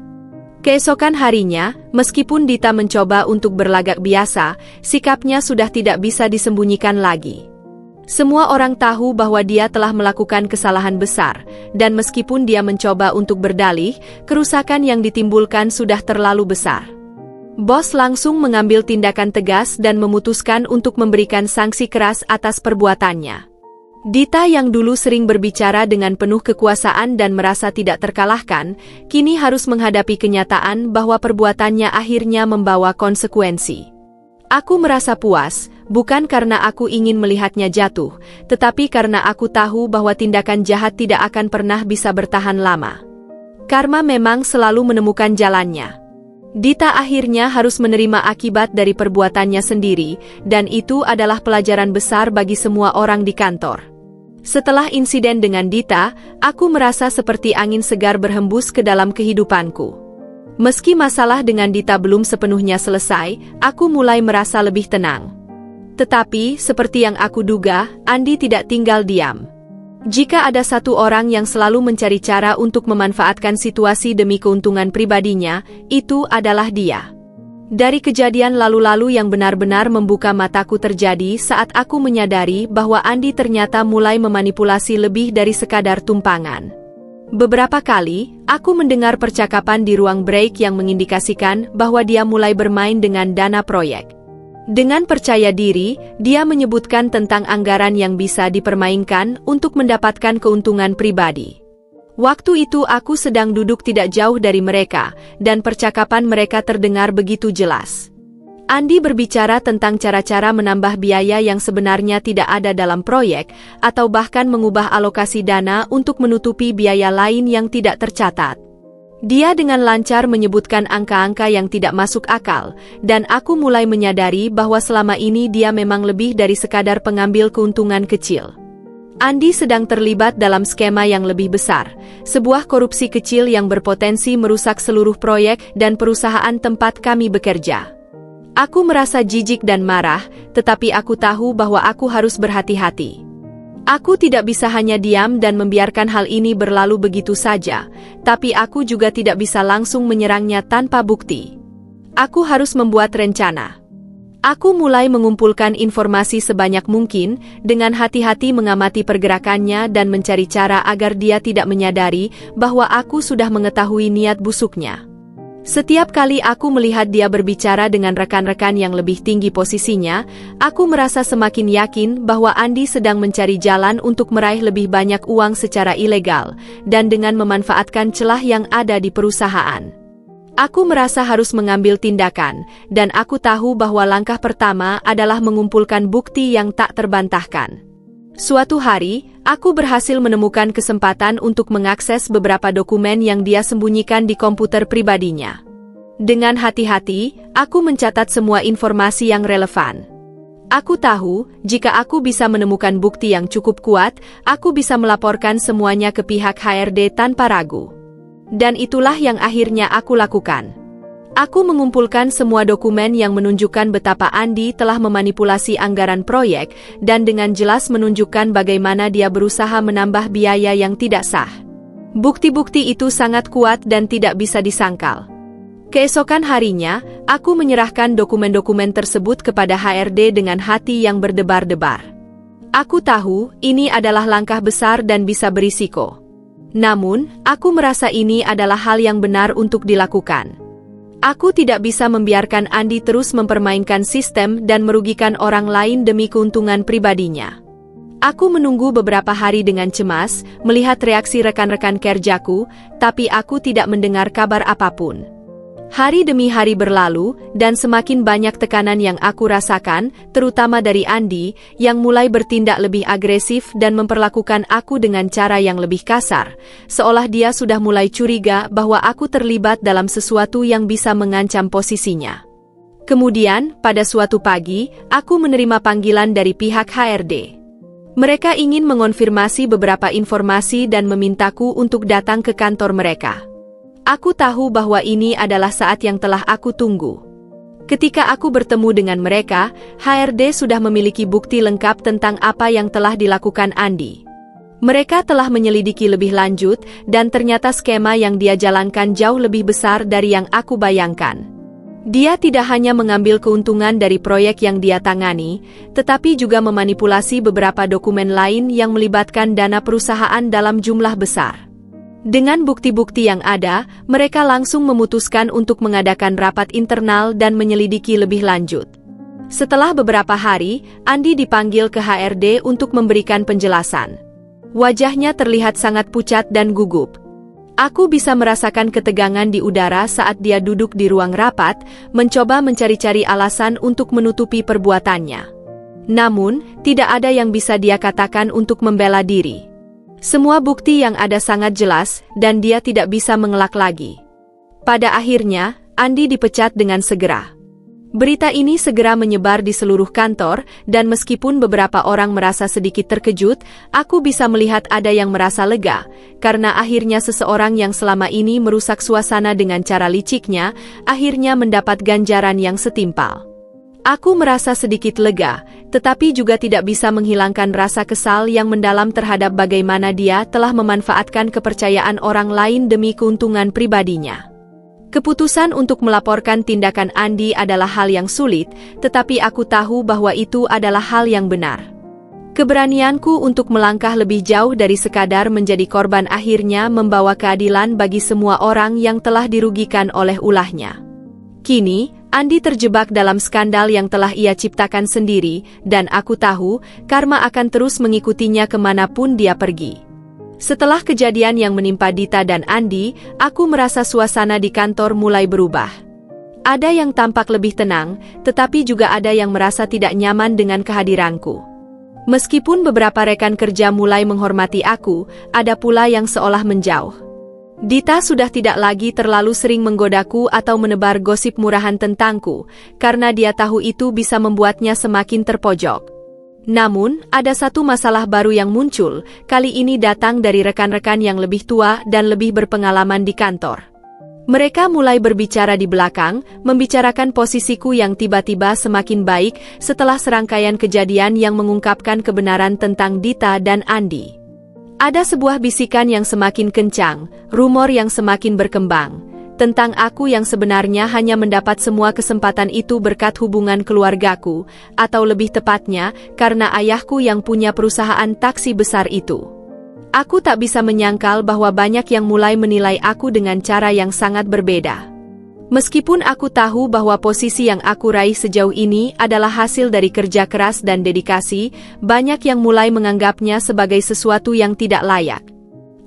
Keesokan harinya, meskipun Dita mencoba untuk berlagak biasa, sikapnya sudah tidak bisa disembunyikan lagi. Semua orang tahu bahwa dia telah melakukan kesalahan besar, dan meskipun dia mencoba untuk berdalih, kerusakan yang ditimbulkan sudah terlalu besar. Bos langsung mengambil tindakan tegas dan memutuskan untuk memberikan sanksi keras atas perbuatannya. Dita yang dulu sering berbicara dengan penuh kekuasaan dan merasa tidak terkalahkan, kini harus menghadapi kenyataan bahwa perbuatannya akhirnya membawa konsekuensi. Aku merasa puas, bukan karena aku ingin melihatnya jatuh, tetapi karena aku tahu bahwa tindakan jahat tidak akan pernah bisa bertahan lama. Karma memang selalu menemukan jalannya. Dita akhirnya harus menerima akibat dari perbuatannya sendiri, dan itu adalah pelajaran besar bagi semua orang di kantor. Setelah insiden dengan Dita, aku merasa seperti angin segar berhembus ke dalam kehidupanku. Meski masalah dengan Dita belum sepenuhnya selesai, aku mulai merasa lebih tenang. Tetapi, seperti yang aku duga, Andi tidak tinggal diam. Jika ada satu orang yang selalu mencari cara untuk memanfaatkan situasi demi keuntungan pribadinya, itu adalah dia. Dari kejadian lalu-lalu yang benar-benar membuka mataku terjadi saat aku menyadari bahwa Andi ternyata mulai memanipulasi lebih dari sekadar tumpangan. Beberapa kali, aku mendengar percakapan di ruang break yang mengindikasikan bahwa dia mulai bermain dengan dana proyek. Dengan percaya diri, dia menyebutkan tentang anggaran yang bisa dipermainkan untuk mendapatkan keuntungan pribadi. Waktu itu aku sedang duduk tidak jauh dari mereka, dan percakapan mereka terdengar begitu jelas. Andi berbicara tentang cara-cara menambah biaya yang sebenarnya tidak ada dalam proyek, atau bahkan mengubah alokasi dana untuk menutupi biaya lain yang tidak tercatat. Dia dengan lancar menyebutkan angka-angka yang tidak masuk akal, dan aku mulai menyadari bahwa selama ini dia memang lebih dari sekadar pengambil keuntungan kecil. Andi sedang terlibat dalam skema yang lebih besar, sebuah korupsi kecil yang berpotensi merusak seluruh proyek dan perusahaan tempat kami bekerja. Aku merasa jijik dan marah, tetapi aku tahu bahwa aku harus berhati-hati. Aku tidak bisa hanya diam dan membiarkan hal ini berlalu begitu saja, tapi aku juga tidak bisa langsung menyerangnya tanpa bukti. Aku harus membuat rencana. Aku mulai mengumpulkan informasi sebanyak mungkin, dengan hati-hati mengamati pergerakannya dan mencari cara agar dia tidak menyadari bahwa aku sudah mengetahui niat busuknya. Setiap kali aku melihat dia berbicara dengan rekan-rekan yang lebih tinggi posisinya, aku merasa semakin yakin bahwa Andi sedang mencari jalan untuk meraih lebih banyak uang secara ilegal, dan dengan memanfaatkan celah yang ada di perusahaan. Aku merasa harus mengambil tindakan, dan aku tahu bahwa langkah pertama adalah mengumpulkan bukti yang tak terbantahkan. Suatu hari, aku berhasil menemukan kesempatan untuk mengakses beberapa dokumen yang dia sembunyikan di komputer pribadinya. Dengan hati-hati, aku mencatat semua informasi yang relevan. Aku tahu, jika aku bisa menemukan bukti yang cukup kuat, aku bisa melaporkan semuanya ke pihak HRD tanpa ragu. Dan itulah yang akhirnya aku lakukan. Aku mengumpulkan semua dokumen yang menunjukkan betapa Andi telah memanipulasi anggaran proyek dan dengan jelas menunjukkan bagaimana dia berusaha menambah biaya yang tidak sah. Bukti-bukti itu sangat kuat dan tidak bisa disangkal. Keesokan harinya, aku menyerahkan dokumen-dokumen tersebut kepada HRD dengan hati yang berdebar-debar. Aku tahu, ini adalah langkah besar dan bisa berisiko. Namun, aku merasa ini adalah hal yang benar untuk dilakukan. Aku tidak bisa membiarkan Andi terus mempermainkan sistem dan merugikan orang lain demi keuntungan pribadinya. Aku menunggu beberapa hari dengan cemas, melihat reaksi rekan-rekan kerjaku, tapi aku tidak mendengar kabar apapun. Hari demi hari berlalu, dan semakin banyak tekanan yang aku rasakan, terutama dari Andi, yang mulai bertindak lebih agresif dan memperlakukan aku dengan cara yang lebih kasar, seolah dia sudah mulai curiga bahwa aku terlibat dalam sesuatu yang bisa mengancam posisinya. Kemudian, pada suatu pagi, aku menerima panggilan dari pihak HRD. Mereka ingin mengonfirmasi beberapa informasi dan memintaku untuk datang ke kantor mereka. Aku tahu bahwa ini adalah saat yang telah aku tunggu. Ketika aku bertemu dengan mereka, HRD sudah memiliki bukti lengkap tentang apa yang telah dilakukan Andi. Mereka telah menyelidiki lebih lanjut, dan ternyata skema yang dia jalankan jauh lebih besar dari yang aku bayangkan. Dia tidak hanya mengambil keuntungan dari proyek yang dia tangani, tetapi juga memanipulasi beberapa dokumen lain yang melibatkan dana perusahaan dalam jumlah besar. Dengan bukti-bukti yang ada, mereka langsung memutuskan untuk mengadakan rapat internal dan menyelidiki lebih lanjut. Setelah beberapa hari, Andi dipanggil ke HRD untuk memberikan penjelasan. Wajahnya terlihat sangat pucat dan gugup. Aku bisa merasakan ketegangan di udara saat dia duduk di ruang rapat, mencoba mencari-cari alasan untuk menutupi perbuatannya. Namun, tidak ada yang bisa dia katakan untuk membela diri. Semua bukti yang ada sangat jelas, dan dia tidak bisa mengelak lagi. Pada akhirnya, Andi dipecat dengan segera. Berita ini segera menyebar di seluruh kantor, dan meskipun beberapa orang merasa sedikit terkejut, aku bisa melihat ada yang merasa lega, karena akhirnya seseorang yang selama ini merusak suasana dengan cara liciknya, akhirnya mendapat ganjaran yang setimpal. Aku merasa sedikit lega, tetapi juga tidak bisa menghilangkan rasa kesal yang mendalam terhadap bagaimana dia telah memanfaatkan kepercayaan orang lain demi keuntungan pribadinya. Keputusan untuk melaporkan tindakan Andi adalah hal yang sulit, tetapi aku tahu bahwa itu adalah hal yang benar. Keberanianku untuk melangkah lebih jauh dari sekadar menjadi korban akhirnya membawa keadilan bagi semua orang yang telah dirugikan oleh ulahnya. Kini, Andi terjebak dalam skandal yang telah ia ciptakan sendiri, dan aku tahu, karma akan terus mengikutinya kemanapun dia pergi. Setelah kejadian yang menimpa Dita dan Andi, aku merasa suasana di kantor mulai berubah. Ada yang tampak lebih tenang, tetapi juga ada yang merasa tidak nyaman dengan kehadiranku. Meskipun beberapa rekan kerja mulai menghormati aku, ada pula yang seolah menjauh. Dita sudah tidak lagi terlalu sering menggodaku atau menebar gosip murahan tentangku, karena dia tahu itu bisa membuatnya semakin terpojok. Namun, ada satu masalah baru yang muncul, kali ini datang dari rekan-rekan yang lebih tua dan lebih berpengalaman di kantor. Mereka mulai berbicara di belakang, membicarakan posisiku yang tiba-tiba semakin baik setelah serangkaian kejadian yang mengungkapkan kebenaran tentang Dita dan Andi. Ada sebuah bisikan yang semakin kencang, rumor yang semakin berkembang, tentang aku yang sebenarnya hanya mendapat semua kesempatan itu berkat hubungan keluargaku, atau lebih tepatnya, karena ayahku yang punya perusahaan taksi besar itu. Aku tak bisa menyangkal bahwa banyak yang mulai menilai aku dengan cara yang sangat berbeda. Meskipun aku tahu bahwa posisi yang aku raih sejauh ini adalah hasil dari kerja keras dan dedikasi, banyak yang mulai menganggapnya sebagai sesuatu yang tidak layak.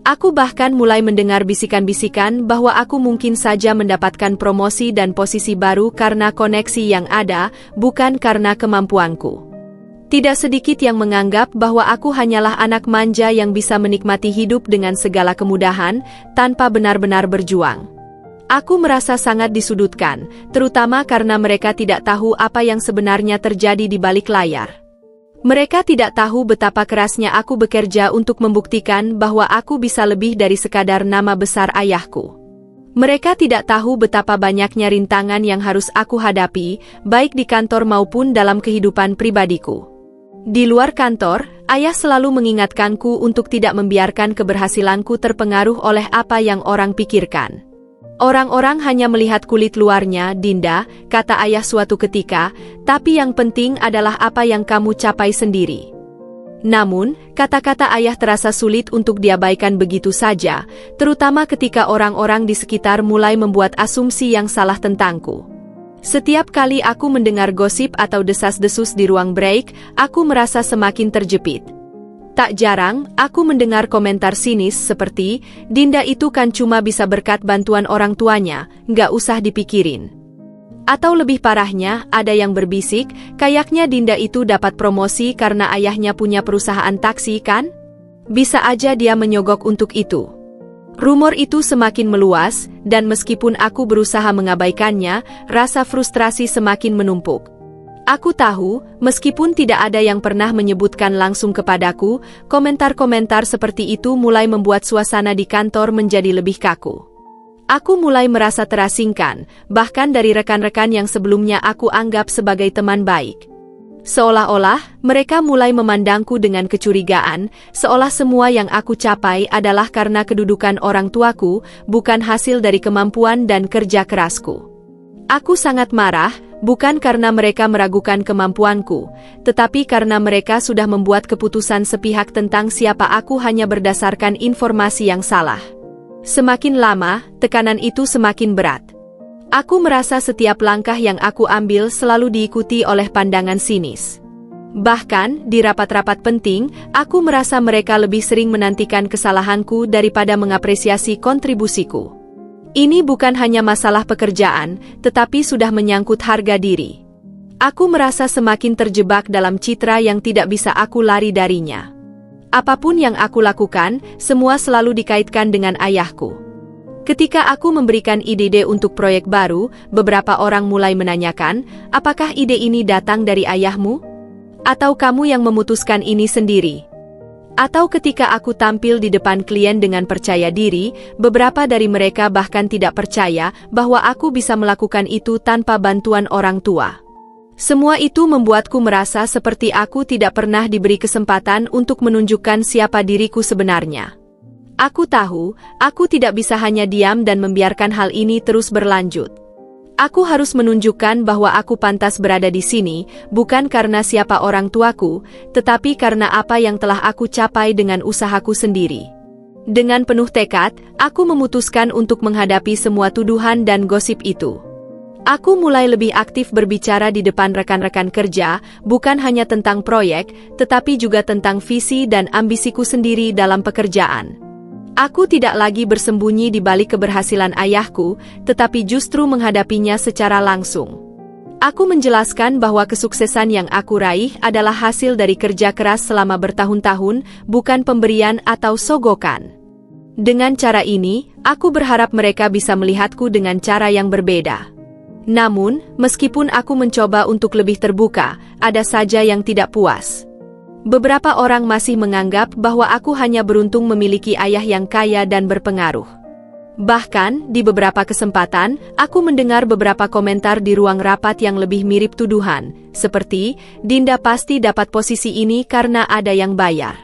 Aku bahkan mulai mendengar bisikan-bisikan bahwa aku mungkin saja mendapatkan promosi dan posisi baru karena koneksi yang ada, bukan karena kemampuanku. Tidak sedikit yang menganggap bahwa aku hanyalah anak manja yang bisa menikmati hidup dengan segala kemudahan, tanpa benar-benar berjuang. Aku merasa sangat disudutkan, terutama karena mereka tidak tahu apa yang sebenarnya terjadi di balik layar. Mereka tidak tahu betapa kerasnya aku bekerja untuk membuktikan bahwa aku bisa lebih dari sekadar nama besar ayahku. Mereka tidak tahu betapa banyaknya rintangan yang harus aku hadapi, baik di kantor maupun dalam kehidupan pribadiku. Di luar kantor, ayah selalu mengingatkanku untuk tidak membiarkan keberhasilanku terpengaruh oleh apa yang orang pikirkan. Orang-orang hanya melihat kulit luarnya, Dinda, kata ayah suatu ketika, tapi yang penting adalah apa yang kamu capai sendiri. Namun, kata-kata ayah terasa sulit untuk diabaikan begitu saja, terutama ketika orang-orang di sekitar mulai membuat asumsi yang salah tentangku. Setiap kali aku mendengar gosip atau desas-desus di ruang break, aku merasa semakin terjepit. Tak jarang, aku mendengar komentar sinis seperti, Dinda itu kan cuma bisa berkat bantuan orang tuanya, nggak usah dipikirin. Atau lebih parahnya, ada yang berbisik, kayaknya Dinda itu dapat promosi karena ayahnya punya perusahaan taksi kan? Bisa aja dia menyogok untuk itu. Rumor itu semakin meluas, dan meskipun aku berusaha mengabaikannya, rasa frustrasi semakin menumpuk. Aku tahu, meskipun tidak ada yang pernah menyebutkan langsung kepadaku, komentar-komentar seperti itu mulai membuat suasana di kantor menjadi lebih kaku. Aku mulai merasa terasingkan, bahkan dari rekan-rekan yang sebelumnya aku anggap sebagai teman baik. Seolah-olah, mereka mulai memandangku dengan kecurigaan, seolah semua yang aku capai adalah karena kedudukan orang tuaku, bukan hasil dari kemampuan dan kerja kerasku. Aku sangat marah, bukan karena mereka meragukan kemampuanku, tetapi karena mereka sudah membuat keputusan sepihak tentang siapa aku hanya berdasarkan informasi yang salah. Semakin lama, tekanan itu semakin berat. Aku merasa setiap langkah yang aku ambil selalu diikuti oleh pandangan sinis. Bahkan, di rapat-rapat penting, aku merasa mereka lebih sering menantikan kesalahanku daripada mengapresiasi kontribusiku. Ini bukan hanya masalah pekerjaan, tetapi sudah menyangkut harga diri. Aku merasa semakin terjebak dalam citra yang tidak bisa aku lari darinya. Apapun yang aku lakukan, semua selalu dikaitkan dengan ayahku. Ketika aku memberikan ide untuk proyek baru, beberapa orang mulai menanyakan, apakah ide ini datang dari ayahmu? Atau kamu yang memutuskan ini sendiri? Atau ketika aku tampil di depan klien dengan percaya diri, beberapa dari mereka bahkan tidak percaya bahwa aku bisa melakukan itu tanpa bantuan orang tua. Semua itu membuatku merasa seperti aku tidak pernah diberi kesempatan untuk menunjukkan siapa diriku sebenarnya. Aku tahu, aku tidak bisa hanya diam dan membiarkan hal ini terus berlanjut. Aku harus menunjukkan bahwa aku pantas berada di sini, bukan karena siapa orang tuaku, tetapi karena apa yang telah aku capai dengan usahaku sendiri. Dengan penuh tekad, aku memutuskan untuk menghadapi semua tuduhan dan gosip itu. Aku mulai lebih aktif berbicara di depan rekan-rekan kerja, bukan hanya tentang proyek, tetapi juga tentang visi dan ambisiku sendiri dalam pekerjaan. Aku tidak lagi bersembunyi di balik keberhasilan ayahku, tetapi justru menghadapinya secara langsung. Aku menjelaskan bahwa kesuksesan yang aku raih adalah hasil dari kerja keras selama bertahun-tahun, bukan pemberian atau sogokan. Dengan cara ini, aku berharap mereka bisa melihatku dengan cara yang berbeda. Namun, meskipun aku mencoba untuk lebih terbuka, ada saja yang tidak puas. Beberapa orang masih menganggap bahwa aku hanya beruntung memiliki ayah yang kaya dan berpengaruh. Bahkan, di beberapa kesempatan, aku mendengar beberapa komentar di ruang rapat yang lebih mirip tuduhan, seperti, "Dinda pasti dapat posisi ini karena ada yang bayar."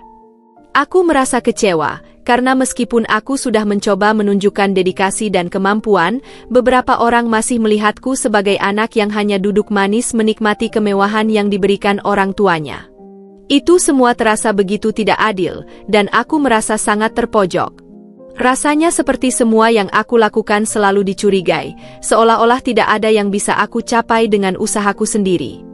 Aku merasa kecewa, karena meskipun aku sudah mencoba menunjukkan dedikasi dan kemampuan, beberapa orang masih melihatku sebagai anak yang hanya duduk manis menikmati kemewahan yang diberikan orang tuanya. Itu semua terasa begitu tidak adil, dan aku merasa sangat terpojok. Rasanya seperti semua yang aku lakukan selalu dicurigai, seolah-olah tidak ada yang bisa aku capai dengan usahaku sendiri.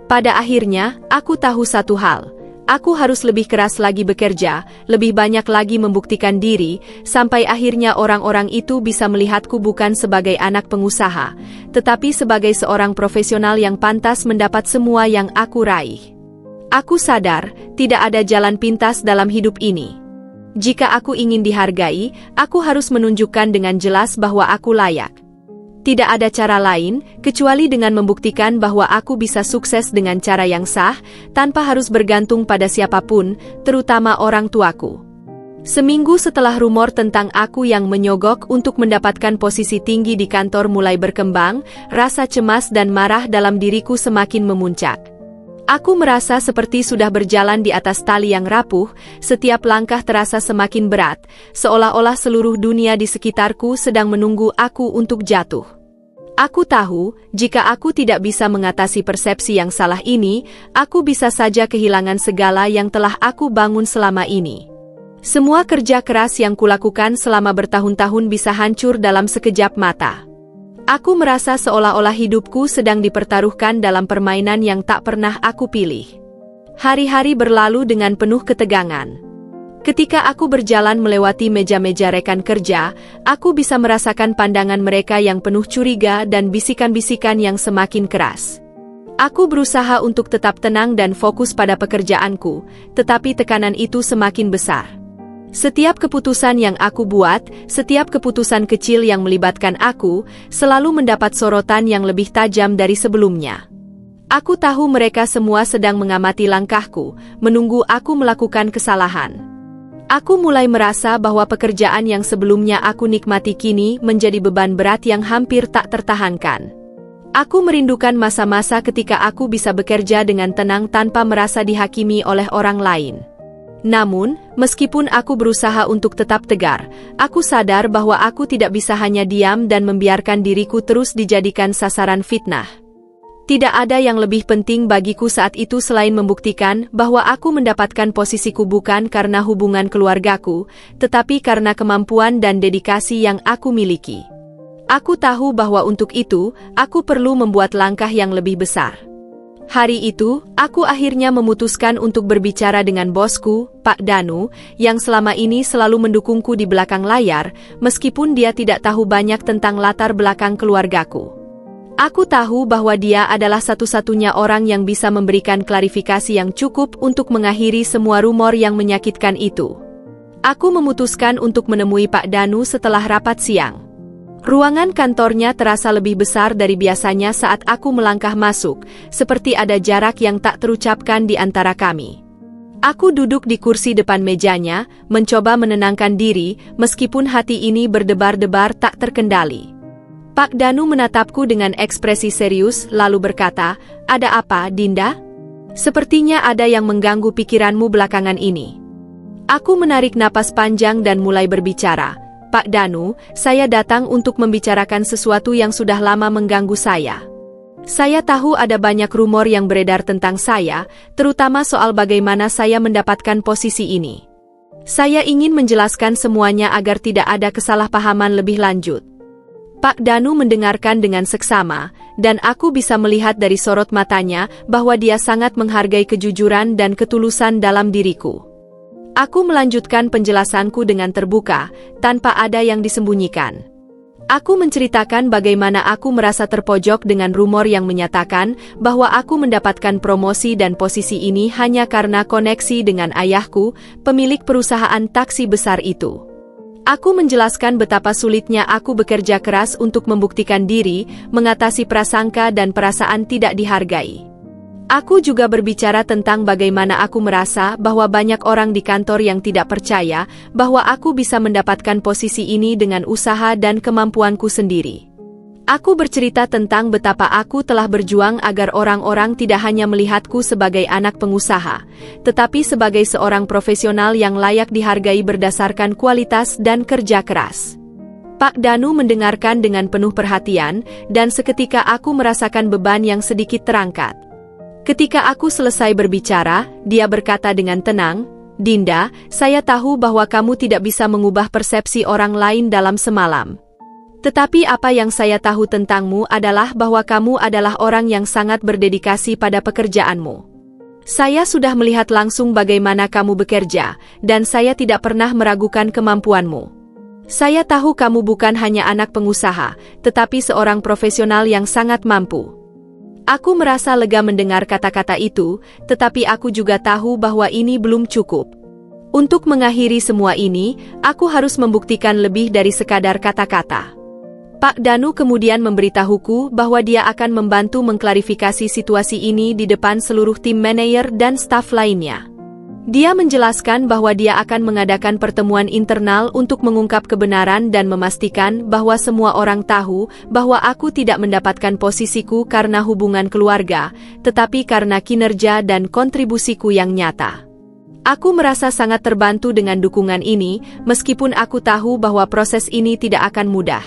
Pada akhirnya, aku tahu satu hal. Aku harus lebih keras lagi bekerja, lebih banyak lagi membuktikan diri, sampai akhirnya orang-orang itu bisa melihatku bukan sebagai anak pengusaha, tetapi sebagai seorang profesional yang pantas mendapat semua yang aku raih. Aku sadar, tidak ada jalan pintas dalam hidup ini. Jika aku ingin dihargai, aku harus menunjukkan dengan jelas bahwa aku layak. Tidak ada cara lain, kecuali dengan membuktikan bahwa aku bisa sukses dengan cara yang sah, tanpa harus bergantung pada siapapun, terutama orang tuaku. Seminggu setelah rumor tentang aku yang menyogok untuk mendapatkan posisi tinggi di kantor mulai berkembang, rasa cemas dan marah dalam diriku semakin memuncak. Aku merasa seperti sudah berjalan di atas tali yang rapuh, setiap langkah terasa semakin berat, seolah-olah seluruh dunia di sekitarku sedang menunggu aku untuk jatuh. Aku tahu, jika aku tidak bisa mengatasi persepsi yang salah ini, aku bisa saja kehilangan segala yang telah aku bangun selama ini. Semua kerja keras yang kulakukan selama bertahun-tahun bisa hancur dalam sekejap mata. Aku merasa seolah-olah hidupku sedang dipertaruhkan dalam permainan yang tak pernah aku pilih. Hari-hari berlalu dengan penuh ketegangan. Ketika aku berjalan melewati meja-meja rekan kerja, aku bisa merasakan pandangan mereka yang penuh curiga dan bisikan-bisikan yang semakin keras. Aku berusaha untuk tetap tenang dan fokus pada pekerjaanku, tetapi tekanan itu semakin besar. Setiap keputusan yang aku buat, setiap keputusan kecil yang melibatkan aku, selalu mendapat sorotan yang lebih tajam dari sebelumnya. Aku tahu mereka semua sedang mengamati langkahku, menunggu aku melakukan kesalahan. Aku mulai merasa bahwa pekerjaan yang sebelumnya aku nikmati kini menjadi beban berat yang hampir tak tertahankan. Aku merindukan masa-masa ketika aku bisa bekerja dengan tenang tanpa merasa dihakimi oleh orang lain. Namun, meskipun aku berusaha untuk tetap tegar, aku sadar bahwa aku tidak bisa hanya diam dan membiarkan diriku terus dijadikan sasaran fitnah. Tidak ada yang lebih penting bagiku saat itu selain membuktikan bahwa aku mendapatkan posisiku bukan karena hubungan keluargaku, tetapi karena kemampuan dan dedikasi yang aku miliki. Aku tahu bahwa untuk itu, aku perlu membuat langkah yang lebih besar. Hari itu, aku akhirnya memutuskan untuk berbicara dengan bosku, Pak Danu, yang selama ini selalu mendukungku di belakang layar, meskipun dia tidak tahu banyak tentang latar belakang keluargaku. Aku tahu bahwa dia adalah satu-satunya orang yang bisa memberikan klarifikasi yang cukup untuk mengakhiri semua rumor yang menyakitkan itu. Aku memutuskan untuk menemui Pak Danu setelah rapat siang. Ruangan kantornya terasa lebih besar dari biasanya saat aku melangkah masuk, seperti ada jarak yang tak terucapkan di antara kami. Aku duduk di kursi depan mejanya, mencoba menenangkan diri, meskipun hati ini berdebar-debar tak terkendali. Pak Danu menatapku dengan ekspresi serius, lalu berkata, "Ada apa, Dinda? Sepertinya ada yang mengganggu pikiranmu belakangan ini." Aku menarik napas panjang dan mulai berbicara. "Pak Danu, saya datang untuk membicarakan sesuatu yang sudah lama mengganggu saya. Saya tahu ada banyak rumor yang beredar tentang saya, terutama soal bagaimana saya mendapatkan posisi ini. Saya ingin menjelaskan semuanya agar tidak ada kesalahpahaman lebih lanjut." Pak Danu mendengarkan dengan seksama, dan aku bisa melihat dari sorot matanya bahwa dia sangat menghargai kejujuran dan ketulusan dalam diriku. Aku melanjutkan penjelasanku dengan terbuka, tanpa ada yang disembunyikan. Aku menceritakan bagaimana aku merasa terpojok dengan rumor yang menyatakan bahwa aku mendapatkan promosi dan posisi ini hanya karena koneksi dengan ayahku, pemilik perusahaan taksi besar itu. Aku menjelaskan betapa sulitnya aku bekerja keras untuk membuktikan diri, mengatasi prasangka dan perasaan tidak dihargai. Aku juga berbicara tentang bagaimana aku merasa bahwa banyak orang di kantor yang tidak percaya bahwa aku bisa mendapatkan posisi ini dengan usaha dan kemampuanku sendiri. Aku bercerita tentang betapa aku telah berjuang agar orang-orang tidak hanya melihatku sebagai anak pengusaha, tetapi sebagai seorang profesional yang layak dihargai berdasarkan kualitas dan kerja keras. Pak Danu mendengarkan dengan penuh perhatian, dan seketika aku merasakan beban yang sedikit terangkat. Ketika aku selesai berbicara, dia berkata dengan tenang, "Dinda, saya tahu bahwa kamu tidak bisa mengubah persepsi orang lain dalam semalam. Tetapi apa yang saya tahu tentangmu adalah bahwa kamu adalah orang yang sangat berdedikasi pada pekerjaanmu. Saya sudah melihat langsung bagaimana kamu bekerja, dan saya tidak pernah meragukan kemampuanmu. Saya tahu kamu bukan hanya anak pengusaha, tetapi seorang profesional yang sangat mampu." Aku merasa lega mendengar kata-kata itu, tetapi aku juga tahu bahwa ini belum cukup. Untuk mengakhiri semua ini, aku harus membuktikan lebih dari sekadar kata-kata. Pak Danu kemudian memberitahuku bahwa dia akan membantu mengklarifikasi situasi ini di depan seluruh tim manajer dan staf lainnya. Dia menjelaskan bahwa dia akan mengadakan pertemuan internal untuk mengungkap kebenaran dan memastikan bahwa semua orang tahu bahwa aku tidak mendapatkan posisiku karena hubungan keluarga, tetapi karena kinerja dan kontribusiku yang nyata. Aku merasa sangat terbantu dengan dukungan ini, meskipun aku tahu bahwa proses ini tidak akan mudah.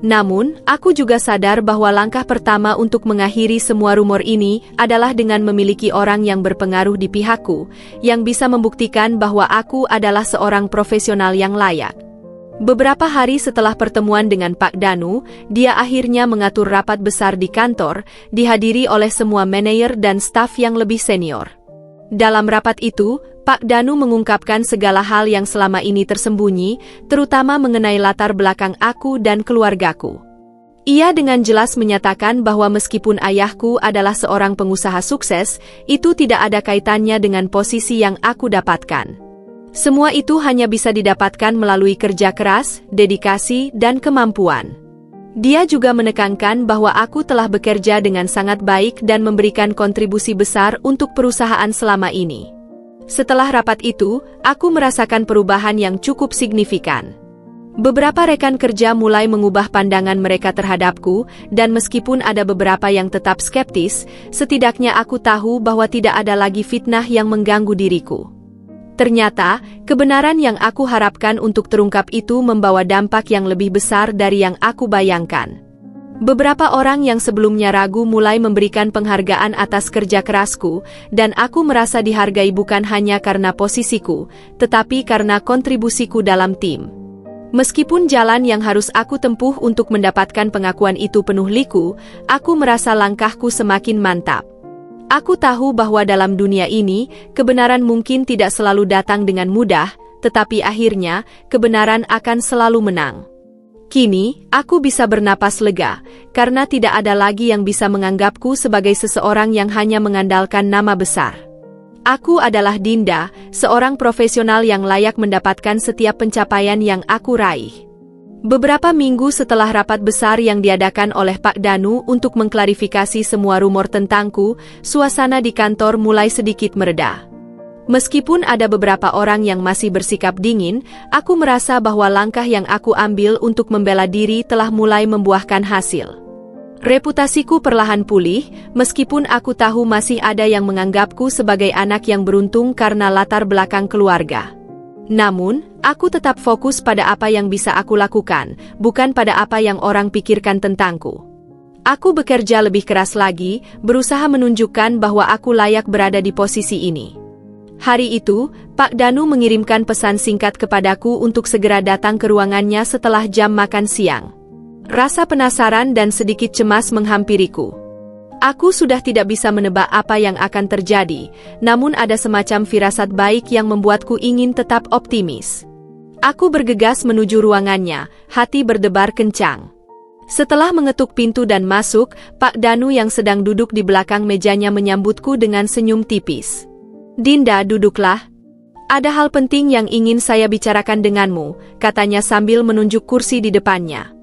Namun, aku juga sadar bahwa langkah pertama untuk mengakhiri semua rumor ini adalah dengan memiliki orang yang berpengaruh di pihakku, yang bisa membuktikan bahwa aku adalah seorang profesional yang layak. Beberapa hari setelah pertemuan dengan Pak Danu, dia akhirnya mengatur rapat besar di kantor, dihadiri oleh semua manajer dan staf yang lebih senior. Dalam rapat itu, Pak Danu mengungkapkan segala hal yang selama ini tersembunyi, terutama mengenai latar belakang aku dan keluargaku. Ia dengan jelas menyatakan bahwa meskipun ayahku adalah seorang pengusaha sukses, itu tidak ada kaitannya dengan posisi yang aku dapatkan. Semua itu hanya bisa didapatkan melalui kerja keras, dedikasi, dan kemampuan. Dia juga menekankan bahwa aku telah bekerja dengan sangat baik dan memberikan kontribusi besar untuk perusahaan selama ini. Setelah rapat itu, aku merasakan perubahan yang cukup signifikan. Beberapa rekan kerja mulai mengubah pandangan mereka terhadapku, dan meskipun ada beberapa yang tetap skeptis, setidaknya aku tahu bahwa tidak ada lagi fitnah yang mengganggu diriku. Ternyata, kebenaran yang aku harapkan untuk terungkap itu membawa dampak yang lebih besar dari yang aku bayangkan. Beberapa orang yang sebelumnya ragu mulai memberikan penghargaan atas kerja kerasku, dan aku merasa dihargai bukan hanya karena posisiku, tetapi karena kontribusiku dalam tim. Meskipun jalan yang harus aku tempuh untuk mendapatkan pengakuan itu penuh liku, aku merasa langkahku semakin mantap. Aku tahu bahwa dalam dunia ini, kebenaran mungkin tidak selalu datang dengan mudah, tetapi akhirnya, kebenaran akan selalu menang. Kini, aku bisa bernapas lega, karena tidak ada lagi yang bisa menganggapku sebagai seseorang yang hanya mengandalkan nama besar. Aku adalah Dinda, seorang profesional yang layak mendapatkan setiap pencapaian yang aku raih. Beberapa minggu setelah rapat besar yang diadakan oleh Pak Danu untuk mengklarifikasi semua rumor tentangku, suasana di kantor mulai sedikit mereda. Meskipun ada beberapa orang yang masih bersikap dingin, aku merasa bahwa langkah yang aku ambil untuk membela diri telah mulai membuahkan hasil. Reputasiku perlahan pulih, meskipun aku tahu masih ada yang menganggapku sebagai anak yang beruntung karena latar belakang keluarga. Namun, aku tetap fokus pada apa yang bisa aku lakukan, bukan pada apa yang orang pikirkan tentangku. Aku bekerja lebih keras lagi, berusaha menunjukkan bahwa aku layak berada di posisi ini. Hari itu, Pak Danu mengirimkan pesan singkat kepadaku untuk segera datang ke ruangannya setelah jam makan siang. Rasa penasaran dan sedikit cemas menghampiriku. Aku sudah tidak bisa menebak apa yang akan terjadi, namun ada semacam firasat baik yang membuatku ingin tetap optimis. Aku bergegas menuju ruangannya, hati berdebar kencang. Setelah mengetuk pintu dan masuk, Pak Danu yang sedang duduk di belakang mejanya menyambutku dengan senyum tipis. "Dinda, duduklah. Ada hal penting yang ingin saya bicarakan denganmu," katanya sambil menunjuk kursi di depannya.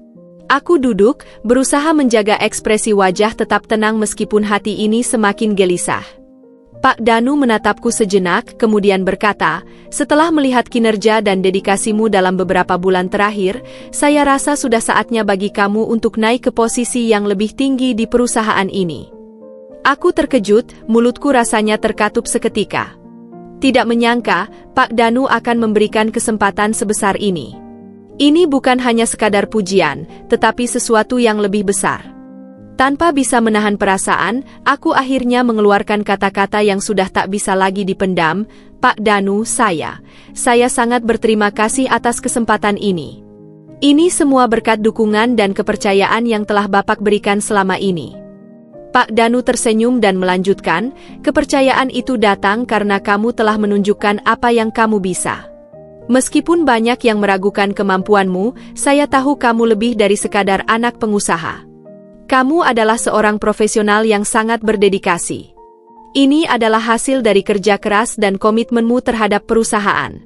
Aku duduk, berusaha menjaga ekspresi wajah tetap tenang meskipun hati ini semakin gelisah. Pak Danu menatapku sejenak, kemudian berkata, "Setelah melihat kinerja dan dedikasimu dalam beberapa bulan terakhir, saya rasa sudah saatnya bagi kamu untuk naik ke posisi yang lebih tinggi di perusahaan ini." Aku terkejut, mulutku rasanya terkatup seketika. Tidak menyangka, Pak Danu akan memberikan kesempatan sebesar ini. Ini bukan hanya sekadar pujian, tetapi sesuatu yang lebih besar. Tanpa bisa menahan perasaan, aku akhirnya mengeluarkan kata-kata yang sudah tak bisa lagi dipendam. "Pak Danu, saya sangat berterima kasih atas kesempatan ini. Ini semua berkat dukungan dan kepercayaan yang telah Bapak berikan selama ini." Pak Danu tersenyum dan melanjutkan, "Kepercayaan itu datang karena kamu telah menunjukkan apa yang kamu bisa. Meskipun banyak yang meragukan kemampuanmu, saya tahu kamu lebih dari sekadar anak pengusaha. Kamu adalah seorang profesional yang sangat berdedikasi. Ini adalah hasil dari kerja keras dan komitmenmu terhadap perusahaan."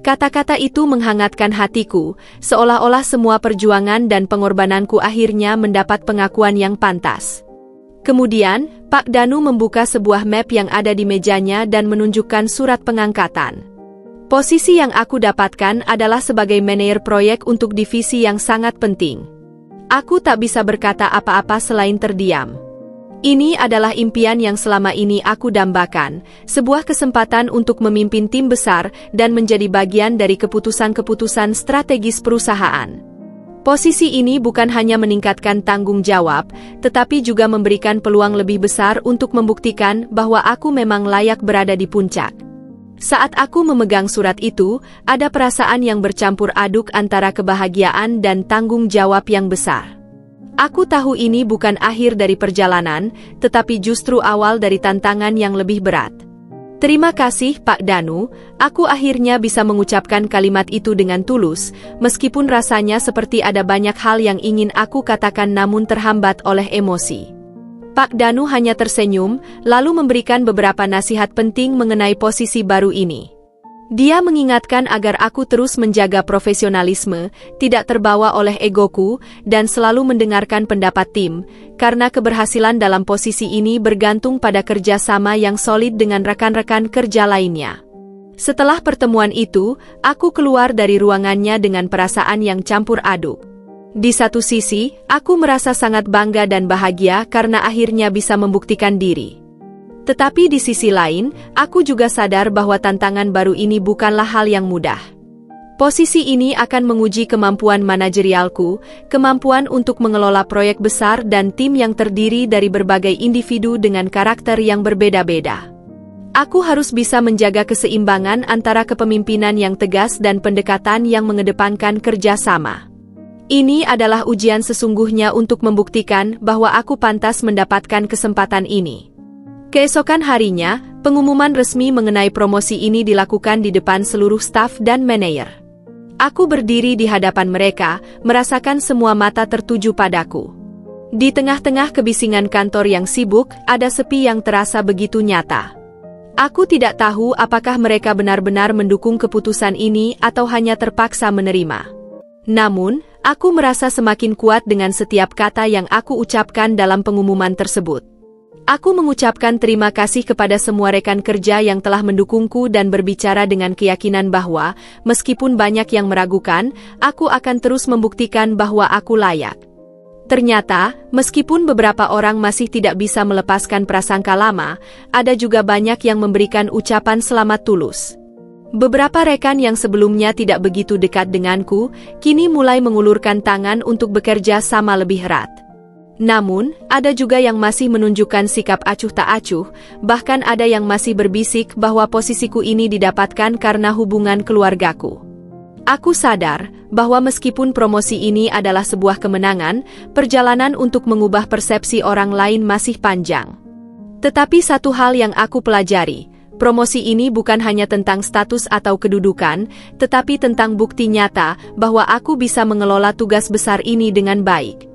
Kata-kata itu menghangatkan hatiku, seolah-olah semua perjuangan dan pengorbananku akhirnya mendapat pengakuan yang pantas. Kemudian, Pak Danu membuka sebuah map yang ada di mejanya dan menunjukkan surat pengangkatan. Posisi yang aku dapatkan adalah sebagai manajer proyek untuk divisi yang sangat penting. Aku tak bisa berkata apa-apa selain terdiam. Ini adalah impian yang selama ini aku dambakan, sebuah kesempatan untuk memimpin tim besar dan menjadi bagian dari keputusan-keputusan strategis perusahaan. Posisi ini bukan hanya meningkatkan tanggung jawab, tetapi juga memberikan peluang lebih besar untuk membuktikan bahwa aku memang layak berada di puncak. Saat aku memegang surat itu, ada perasaan yang bercampur aduk antara kebahagiaan dan tanggung jawab yang besar. Aku tahu ini bukan akhir dari perjalanan, tetapi justru awal dari tantangan yang lebih berat. "Terima kasih, Pak Danu," aku akhirnya bisa mengucapkan kalimat itu dengan tulus, meskipun rasanya seperti ada banyak hal yang ingin aku katakan namun terhambat oleh emosi. Pak Danu hanya tersenyum, lalu memberikan beberapa nasihat penting mengenai posisi baru ini. Dia mengingatkan agar aku terus menjaga profesionalisme, tidak terbawa oleh egoku, dan selalu mendengarkan pendapat tim, karena keberhasilan dalam posisi ini bergantung pada kerjasama yang solid dengan rekan-rekan kerja lainnya. Setelah pertemuan itu, aku keluar dari ruangannya dengan perasaan yang campur aduk. Di satu sisi, aku merasa sangat bangga dan bahagia karena akhirnya bisa membuktikan diri. Tetapi di sisi lain, aku juga sadar bahwa tantangan baru ini bukanlah hal yang mudah. Posisi ini akan menguji kemampuan manajerialku, kemampuan untuk mengelola proyek besar dan tim yang terdiri dari berbagai individu dengan karakter yang berbeda-beda. Aku harus bisa menjaga keseimbangan antara kepemimpinan yang tegas dan pendekatan yang mengedepankan kerjasama. Ini adalah ujian sesungguhnya untuk membuktikan bahwa aku pantas mendapatkan kesempatan ini. Keesokan harinya, pengumuman resmi mengenai promosi ini dilakukan di depan seluruh staf dan manajer. Aku berdiri di hadapan mereka, merasakan semua mata tertuju padaku. Di tengah-tengah kebisingan kantor yang sibuk, ada sepi yang terasa begitu nyata. Aku tidak tahu apakah mereka benar-benar mendukung keputusan ini atau hanya terpaksa menerima. Namun, aku merasa semakin kuat dengan setiap kata yang aku ucapkan dalam pengumuman tersebut. Aku mengucapkan terima kasih kepada semua rekan kerja yang telah mendukungku dan berbicara dengan keyakinan bahwa, meskipun banyak yang meragukan, aku akan terus membuktikan bahwa aku layak. Ternyata, meskipun beberapa orang masih tidak bisa melepaskan prasangka lama, ada juga banyak yang memberikan ucapan selamat tulus. Beberapa rekan yang sebelumnya tidak begitu dekat denganku, kini mulai mengulurkan tangan untuk bekerja sama lebih erat. Namun, ada juga yang masih menunjukkan sikap acuh tak acuh, bahkan ada yang masih berbisik bahwa posisiku ini didapatkan karena hubungan keluargaku. Aku sadar bahwa meskipun promosi ini adalah sebuah kemenangan, perjalanan untuk mengubah persepsi orang lain masih panjang. Tetapi satu hal yang aku pelajari, promosi ini bukan hanya tentang status atau kedudukan, tetapi tentang bukti nyata bahwa aku bisa mengelola tugas besar ini dengan baik.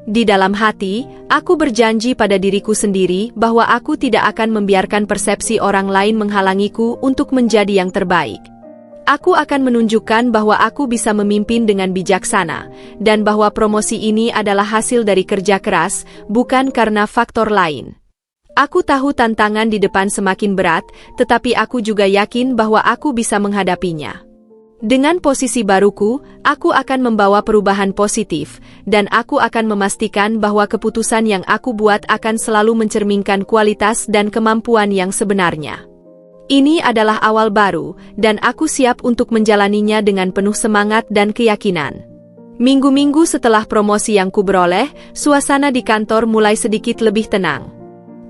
Di dalam hati, aku berjanji pada diriku sendiri bahwa aku tidak akan membiarkan persepsi orang lain menghalangiku untuk menjadi yang terbaik. Aku akan menunjukkan bahwa aku bisa memimpin dengan bijaksana, dan bahwa promosi ini adalah hasil dari kerja keras, bukan karena faktor lain. Aku tahu tantangan di depan semakin berat, tetapi aku juga yakin bahwa aku bisa menghadapinya. Dengan posisi baruku, aku akan membawa perubahan positif, dan aku akan memastikan bahwa keputusan yang aku buat akan selalu mencerminkan kualitas dan kemampuan yang sebenarnya. Ini adalah awal baru, dan aku siap untuk menjalaninya dengan penuh semangat dan keyakinan. Minggu-minggu setelah promosi yang kuberoleh, suasana di kantor mulai sedikit lebih tenang.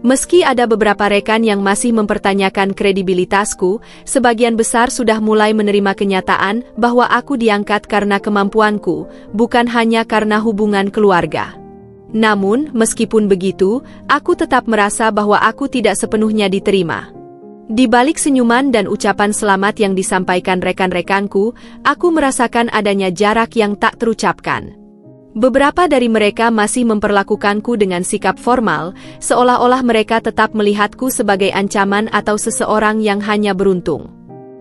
Meski ada beberapa rekan yang masih mempertanyakan kredibilitasku, sebagian besar sudah mulai menerima kenyataan bahwa aku diangkat karena kemampuanku, bukan hanya karena hubungan keluarga. Namun, meskipun begitu, aku tetap merasa bahwa aku tidak sepenuhnya diterima. Di balik senyuman dan ucapan selamat yang disampaikan rekan-rekanku, aku merasakan adanya jarak yang tak terucapkan. Beberapa dari mereka masih memperlakukanku dengan sikap formal, seolah-olah mereka tetap melihatku sebagai ancaman atau seseorang yang hanya beruntung.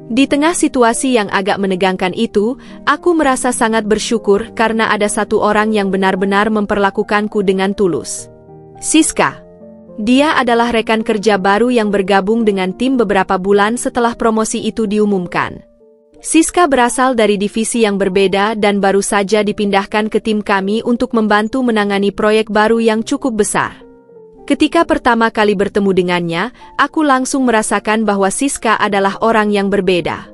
Di tengah situasi yang agak menegangkan itu, aku merasa sangat bersyukur karena ada satu orang yang benar-benar memperlakukanku dengan tulus. Siska. Dia adalah rekan kerja baru yang bergabung dengan tim beberapa bulan setelah promosi itu diumumkan. Siska berasal dari divisi yang berbeda dan baru saja dipindahkan ke tim kami untuk membantu menangani proyek baru yang cukup besar. Ketika pertama kali bertemu dengannya, aku langsung merasakan bahwa Siska adalah orang yang berbeda.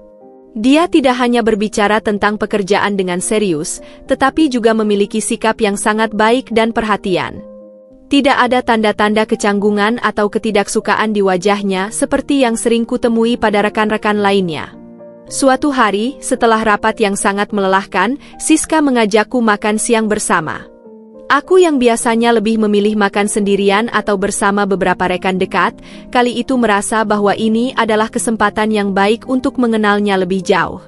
Dia tidak hanya berbicara tentang pekerjaan dengan serius, tetapi juga memiliki sikap yang sangat baik dan perhatian. Tidak ada tanda-tanda kecanggungan atau ketidaksukaan di wajahnya seperti yang sering kutemui pada rekan-rekan lainnya. Suatu hari, setelah rapat yang sangat melelahkan, Siska mengajakku makan siang bersama. Aku yang biasanya lebih memilih makan sendirian atau bersama beberapa rekan dekat, kali itu merasa bahwa ini adalah kesempatan yang baik untuk mengenalnya lebih jauh.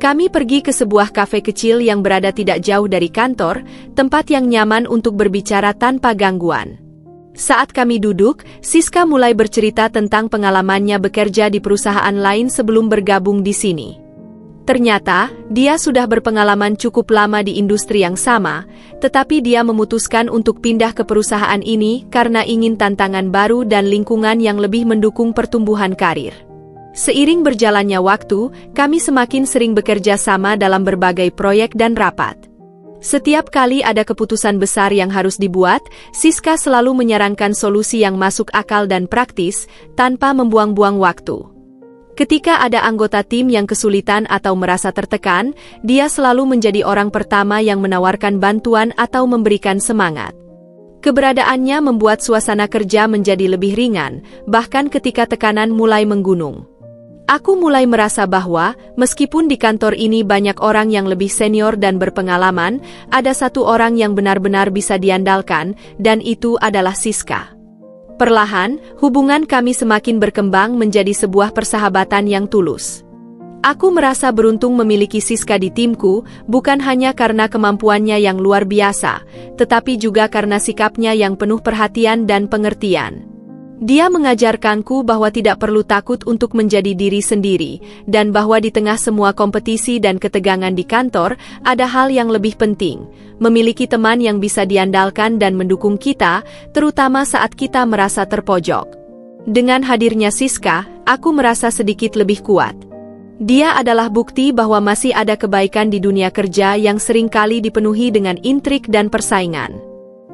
Kami pergi ke sebuah kafe kecil yang berada tidak jauh dari kantor, tempat yang nyaman untuk berbicara tanpa gangguan. Saat kami duduk, Siska mulai bercerita tentang pengalamannya bekerja di perusahaan lain sebelum bergabung di sini. Ternyata, dia sudah berpengalaman cukup lama di industri yang sama, tetapi dia memutuskan untuk pindah ke perusahaan ini karena ingin tantangan baru dan lingkungan yang lebih mendukung pertumbuhan karir. Seiring berjalannya waktu, kami semakin sering bekerja sama dalam berbagai proyek dan rapat. Setiap kali ada keputusan besar yang harus dibuat, Siska selalu menyarankan solusi yang masuk akal dan praktis, tanpa membuang-buang waktu. Ketika ada anggota tim yang kesulitan atau merasa tertekan, dia selalu menjadi orang pertama yang menawarkan bantuan atau memberikan semangat. Keberadaannya membuat suasana kerja menjadi lebih ringan, bahkan ketika tekanan mulai menggunung. Aku mulai merasa bahwa, meskipun di kantor ini banyak orang yang lebih senior dan berpengalaman, ada satu orang yang benar-benar bisa diandalkan, dan itu adalah Siska. Perlahan, hubungan kami semakin berkembang menjadi sebuah persahabatan yang tulus. Aku merasa beruntung memiliki Siska di timku, bukan hanya karena kemampuannya yang luar biasa, tetapi juga karena sikapnya yang penuh perhatian dan pengertian. Dia mengajarkanku bahwa tidak perlu takut untuk menjadi diri sendiri, dan bahwa di tengah semua kompetisi dan ketegangan di kantor, ada hal yang lebih penting, memiliki teman yang bisa diandalkan dan mendukung kita, terutama saat kita merasa terpojok. Dengan hadirnya Siska, aku merasa sedikit lebih kuat. Dia adalah bukti bahwa masih ada kebaikan di dunia kerja yang seringkali dipenuhi dengan intrik dan persaingan.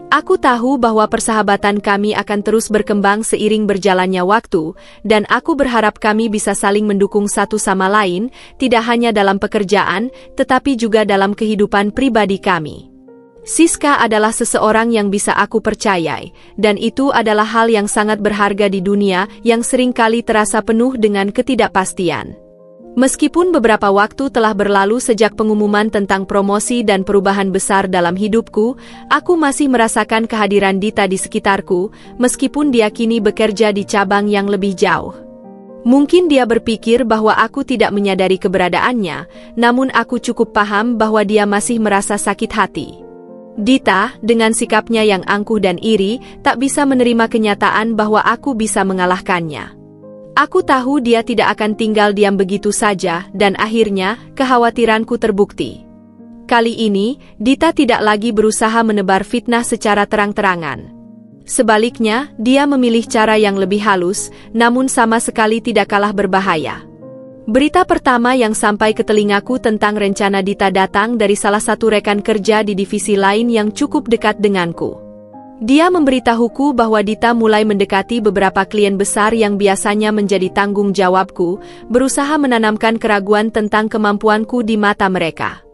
Aku tahu bahwa persahabatan kami akan terus berkembang seiring berjalannya waktu, dan aku berharap kami bisa saling mendukung satu sama lain, tidak hanya dalam pekerjaan, tetapi juga dalam kehidupan pribadi kami. Siska adalah seseorang yang bisa aku percayai, dan itu adalah hal yang sangat berharga di dunia yang seringkali terasa penuh dengan ketidakpastian. Meskipun beberapa waktu telah berlalu sejak pengumuman tentang promosi dan perubahan besar dalam hidupku, aku masih merasakan kehadiran Dita di sekitarku, meskipun dia kini bekerja di cabang yang lebih jauh. Mungkin dia berpikir bahwa aku tidak menyadari keberadaannya, namun aku cukup paham bahwa dia masih merasa sakit hati. Dita, dengan sikapnya yang angkuh dan iri, tak bisa menerima kenyataan bahwa aku bisa mengalahkannya. Aku tahu dia tidak akan tinggal diam begitu saja, dan akhirnya, kekhawatiranku terbukti. Kali ini, Dita tidak lagi berusaha menebar fitnah secara terang-terangan. Sebaliknya, dia memilih cara yang lebih halus, namun sama sekali tidak kalah berbahaya. Berita pertama yang sampai ke telingaku tentang rencana Dita datang dari salah satu rekan kerja di divisi lain yang cukup dekat denganku. Dia memberitahuku bahwa Dita mulai mendekati beberapa klien besar yang biasanya menjadi tanggung jawabku, berusaha menanamkan keraguan tentang kemampuanku di mata mereka.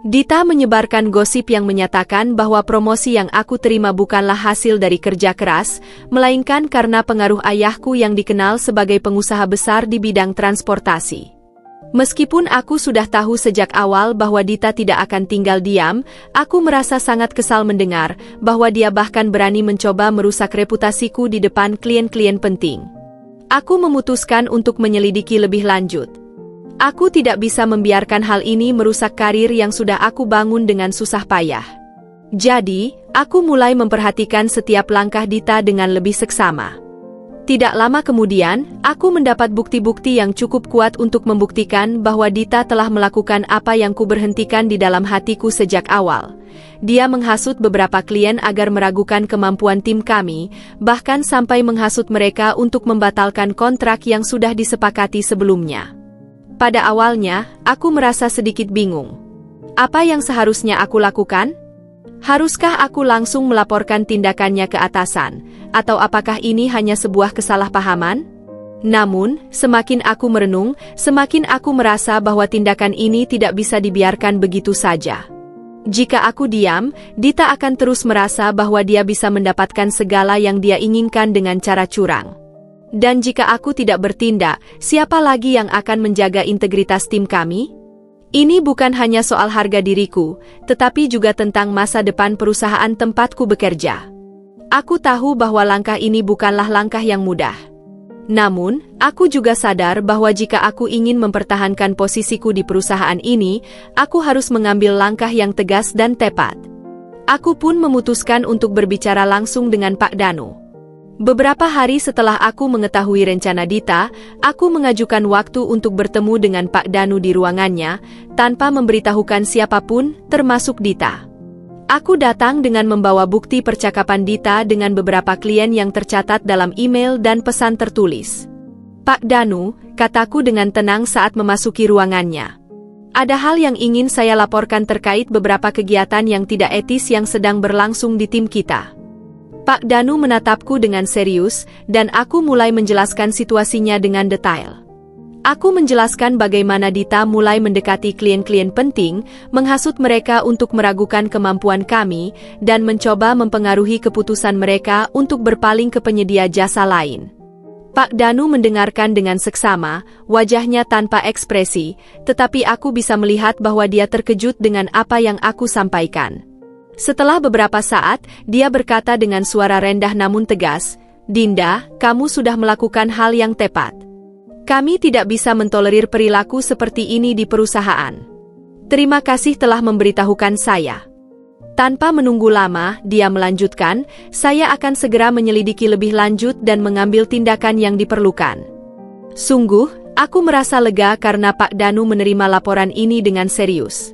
Dita menyebarkan gosip yang menyatakan bahwa promosi yang aku terima bukanlah hasil dari kerja keras, melainkan karena pengaruh ayahku yang dikenal sebagai pengusaha besar di bidang transportasi. Meskipun aku sudah tahu sejak awal bahwa Dita tidak akan tinggal diam, aku merasa sangat kesal mendengar bahwa dia bahkan berani mencoba merusak reputasiku di depan klien-klien penting. Aku memutuskan untuk menyelidiki lebih lanjut. Aku tidak bisa membiarkan hal ini merusak karir yang sudah aku bangun dengan susah payah. Jadi, aku mulai memperhatikan setiap langkah Dita dengan lebih seksama. Tidak lama kemudian, aku mendapat bukti-bukti yang cukup kuat untuk membuktikan bahwa Dita telah melakukan apa yang kuberhentikan di dalam hatiku sejak awal. Dia menghasut beberapa klien agar meragukan kemampuan tim kami, bahkan sampai menghasut mereka untuk membatalkan kontrak yang sudah disepakati sebelumnya. Pada awalnya, aku merasa sedikit bingung. Apa yang seharusnya aku lakukan? Haruskah aku langsung melaporkan tindakannya ke atasan, atau apakah ini hanya sebuah kesalahpahaman? Namun, semakin aku merenung, semakin aku merasa bahwa tindakan ini tidak bisa dibiarkan begitu saja. Jika aku diam, Dita akan terus merasa bahwa dia bisa mendapatkan segala yang dia inginkan dengan cara curang. Dan jika aku tidak bertindak, siapa lagi yang akan menjaga integritas tim kami? Ini bukan hanya soal harga diriku, tetapi juga tentang masa depan perusahaan tempatku bekerja. Aku tahu bahwa langkah ini bukanlah langkah yang mudah. Namun, aku juga sadar bahwa jika aku ingin mempertahankan posisiku di perusahaan ini, aku harus mengambil langkah yang tegas dan tepat. Aku pun memutuskan untuk berbicara langsung dengan Pak Danu. Beberapa hari setelah aku mengetahui rencana Dita, aku mengajukan waktu untuk bertemu dengan Pak Danu di ruangannya, tanpa memberitahukan siapapun, termasuk Dita. Aku datang dengan membawa bukti percakapan Dita dengan beberapa klien yang tercatat dalam email dan pesan tertulis. Pak Danu, kataku dengan tenang saat memasuki ruangannya. Ada hal yang ingin saya laporkan terkait beberapa kegiatan yang tidak etis yang sedang berlangsung di tim kita. Pak Danu menatapku dengan serius, dan aku mulai menjelaskan situasinya dengan detail. Aku menjelaskan bagaimana Dita mulai mendekati klien-klien penting, menghasut mereka untuk meragukan kemampuan kami, dan mencoba mempengaruhi keputusan mereka untuk berpaling ke penyedia jasa lain. Pak Danu mendengarkan dengan seksama, wajahnya tanpa ekspresi, tetapi aku bisa melihat bahwa dia terkejut dengan apa yang aku sampaikan. Setelah beberapa saat, dia berkata dengan suara rendah namun tegas, "Dinda, kamu sudah melakukan hal yang tepat. Kami tidak bisa mentolerir perilaku seperti ini di perusahaan. Terima kasih telah memberitahukan saya." Tanpa menunggu lama, dia melanjutkan, "Saya akan segera menyelidiki lebih lanjut dan mengambil tindakan yang diperlukan." Sungguh, aku merasa lega karena Pak Danu menerima laporan ini dengan serius.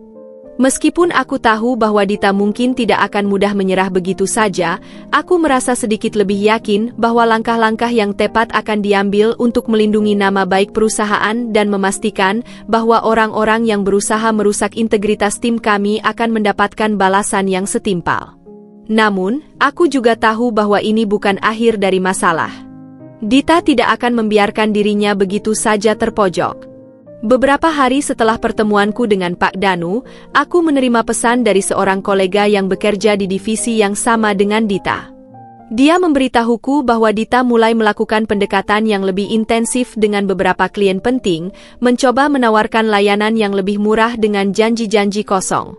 Meskipun aku tahu bahwa Dita mungkin tidak akan mudah menyerah begitu saja, aku merasa sedikit lebih yakin bahwa langkah-langkah yang tepat akan diambil untuk melindungi nama baik perusahaan dan memastikan bahwa orang-orang yang berusaha merusak integritas tim kami akan mendapatkan balasan yang setimpal. Namun, aku juga tahu bahwa ini bukan akhir dari masalah. Dita tidak akan membiarkan dirinya begitu saja terpojok. Beberapa hari setelah pertemuanku dengan Pak Danu, aku menerima pesan dari seorang kolega yang bekerja di divisi yang sama dengan Dita. Dia memberitahuku bahwa Dita mulai melakukan pendekatan yang lebih intensif dengan beberapa klien penting, mencoba menawarkan layanan yang lebih murah dengan janji-janji kosong.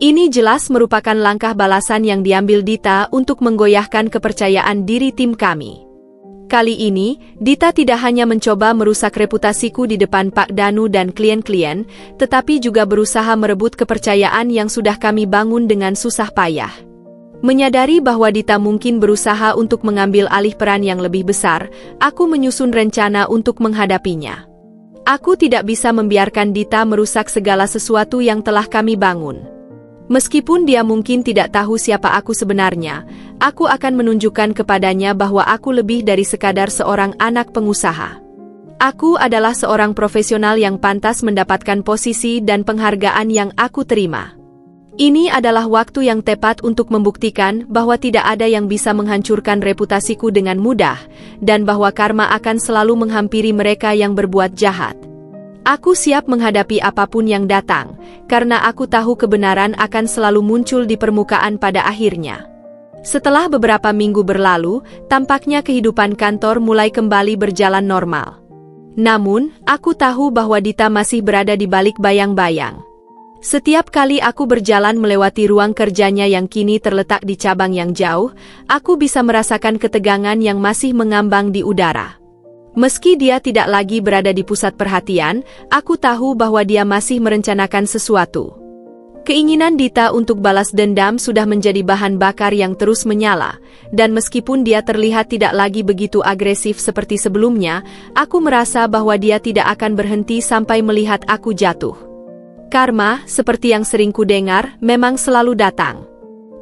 Ini jelas merupakan langkah balasan yang diambil Dita untuk menggoyahkan kepercayaan diri tim kami. Kali ini, Dita tidak hanya mencoba merusak reputasiku di depan Pak Danu dan klien-klien, tetapi juga berusaha merebut kepercayaan yang sudah kami bangun dengan susah payah. Menyadari bahwa Dita mungkin berusaha untuk mengambil alih peran yang lebih besar, aku menyusun rencana untuk menghadapinya. Aku tidak bisa membiarkan Dita merusak segala sesuatu yang telah kami bangun. Meskipun dia mungkin tidak tahu siapa aku sebenarnya, aku akan menunjukkan kepadanya bahwa aku lebih dari sekadar seorang anak pengusaha. Aku adalah seorang profesional yang pantas mendapatkan posisi dan penghargaan yang aku terima. Ini adalah waktu yang tepat untuk membuktikan bahwa tidak ada yang bisa menghancurkan reputasiku dengan mudah, dan bahwa karma akan selalu menghampiri mereka yang berbuat jahat. Aku siap menghadapi apapun yang datang, karena aku tahu kebenaran akan selalu muncul di permukaan pada akhirnya. Setelah beberapa minggu berlalu, tampaknya kehidupan kantor mulai kembali berjalan normal. Namun, aku tahu bahwa Dita masih berada di balik bayang-bayang. Setiap kali aku berjalan melewati ruang kerjanya yang kini terletak di cabang yang jauh, aku bisa merasakan ketegangan yang masih mengambang di udara. Meski dia tidak lagi berada di pusat perhatian, aku tahu bahwa dia masih merencanakan sesuatu. Keinginan Dita untuk balas dendam sudah menjadi bahan bakar yang terus menyala, dan meskipun dia terlihat tidak lagi begitu agresif seperti sebelumnya, aku merasa bahwa dia tidak akan berhenti sampai melihat aku jatuh. Karma, seperti yang sering kudengar, memang selalu datang.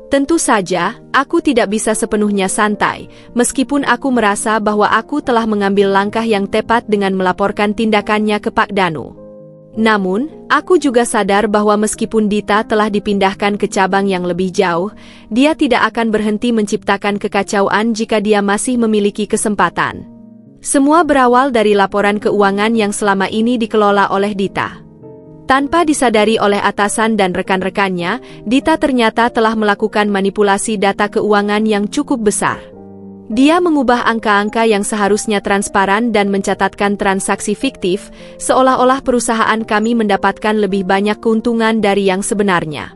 Tentu saja, aku tidak bisa sepenuhnya santai, meskipun aku merasa bahwa aku telah mengambil langkah yang tepat dengan melaporkan tindakannya ke Pak Danu. Namun, aku juga sadar bahwa meskipun Dita telah dipindahkan ke cabang yang lebih jauh, dia tidak akan berhenti menciptakan kekacauan jika dia masih memiliki kesempatan. Semua berawal dari laporan keuangan yang selama ini dikelola oleh Dita. Tanpa disadari oleh atasan dan rekan-rekannya, Dita ternyata telah melakukan manipulasi data keuangan yang cukup besar. Dia mengubah angka-angka yang seharusnya transparan dan mencatatkan transaksi fiktif, seolah-olah perusahaan kami mendapatkan lebih banyak keuntungan dari yang sebenarnya.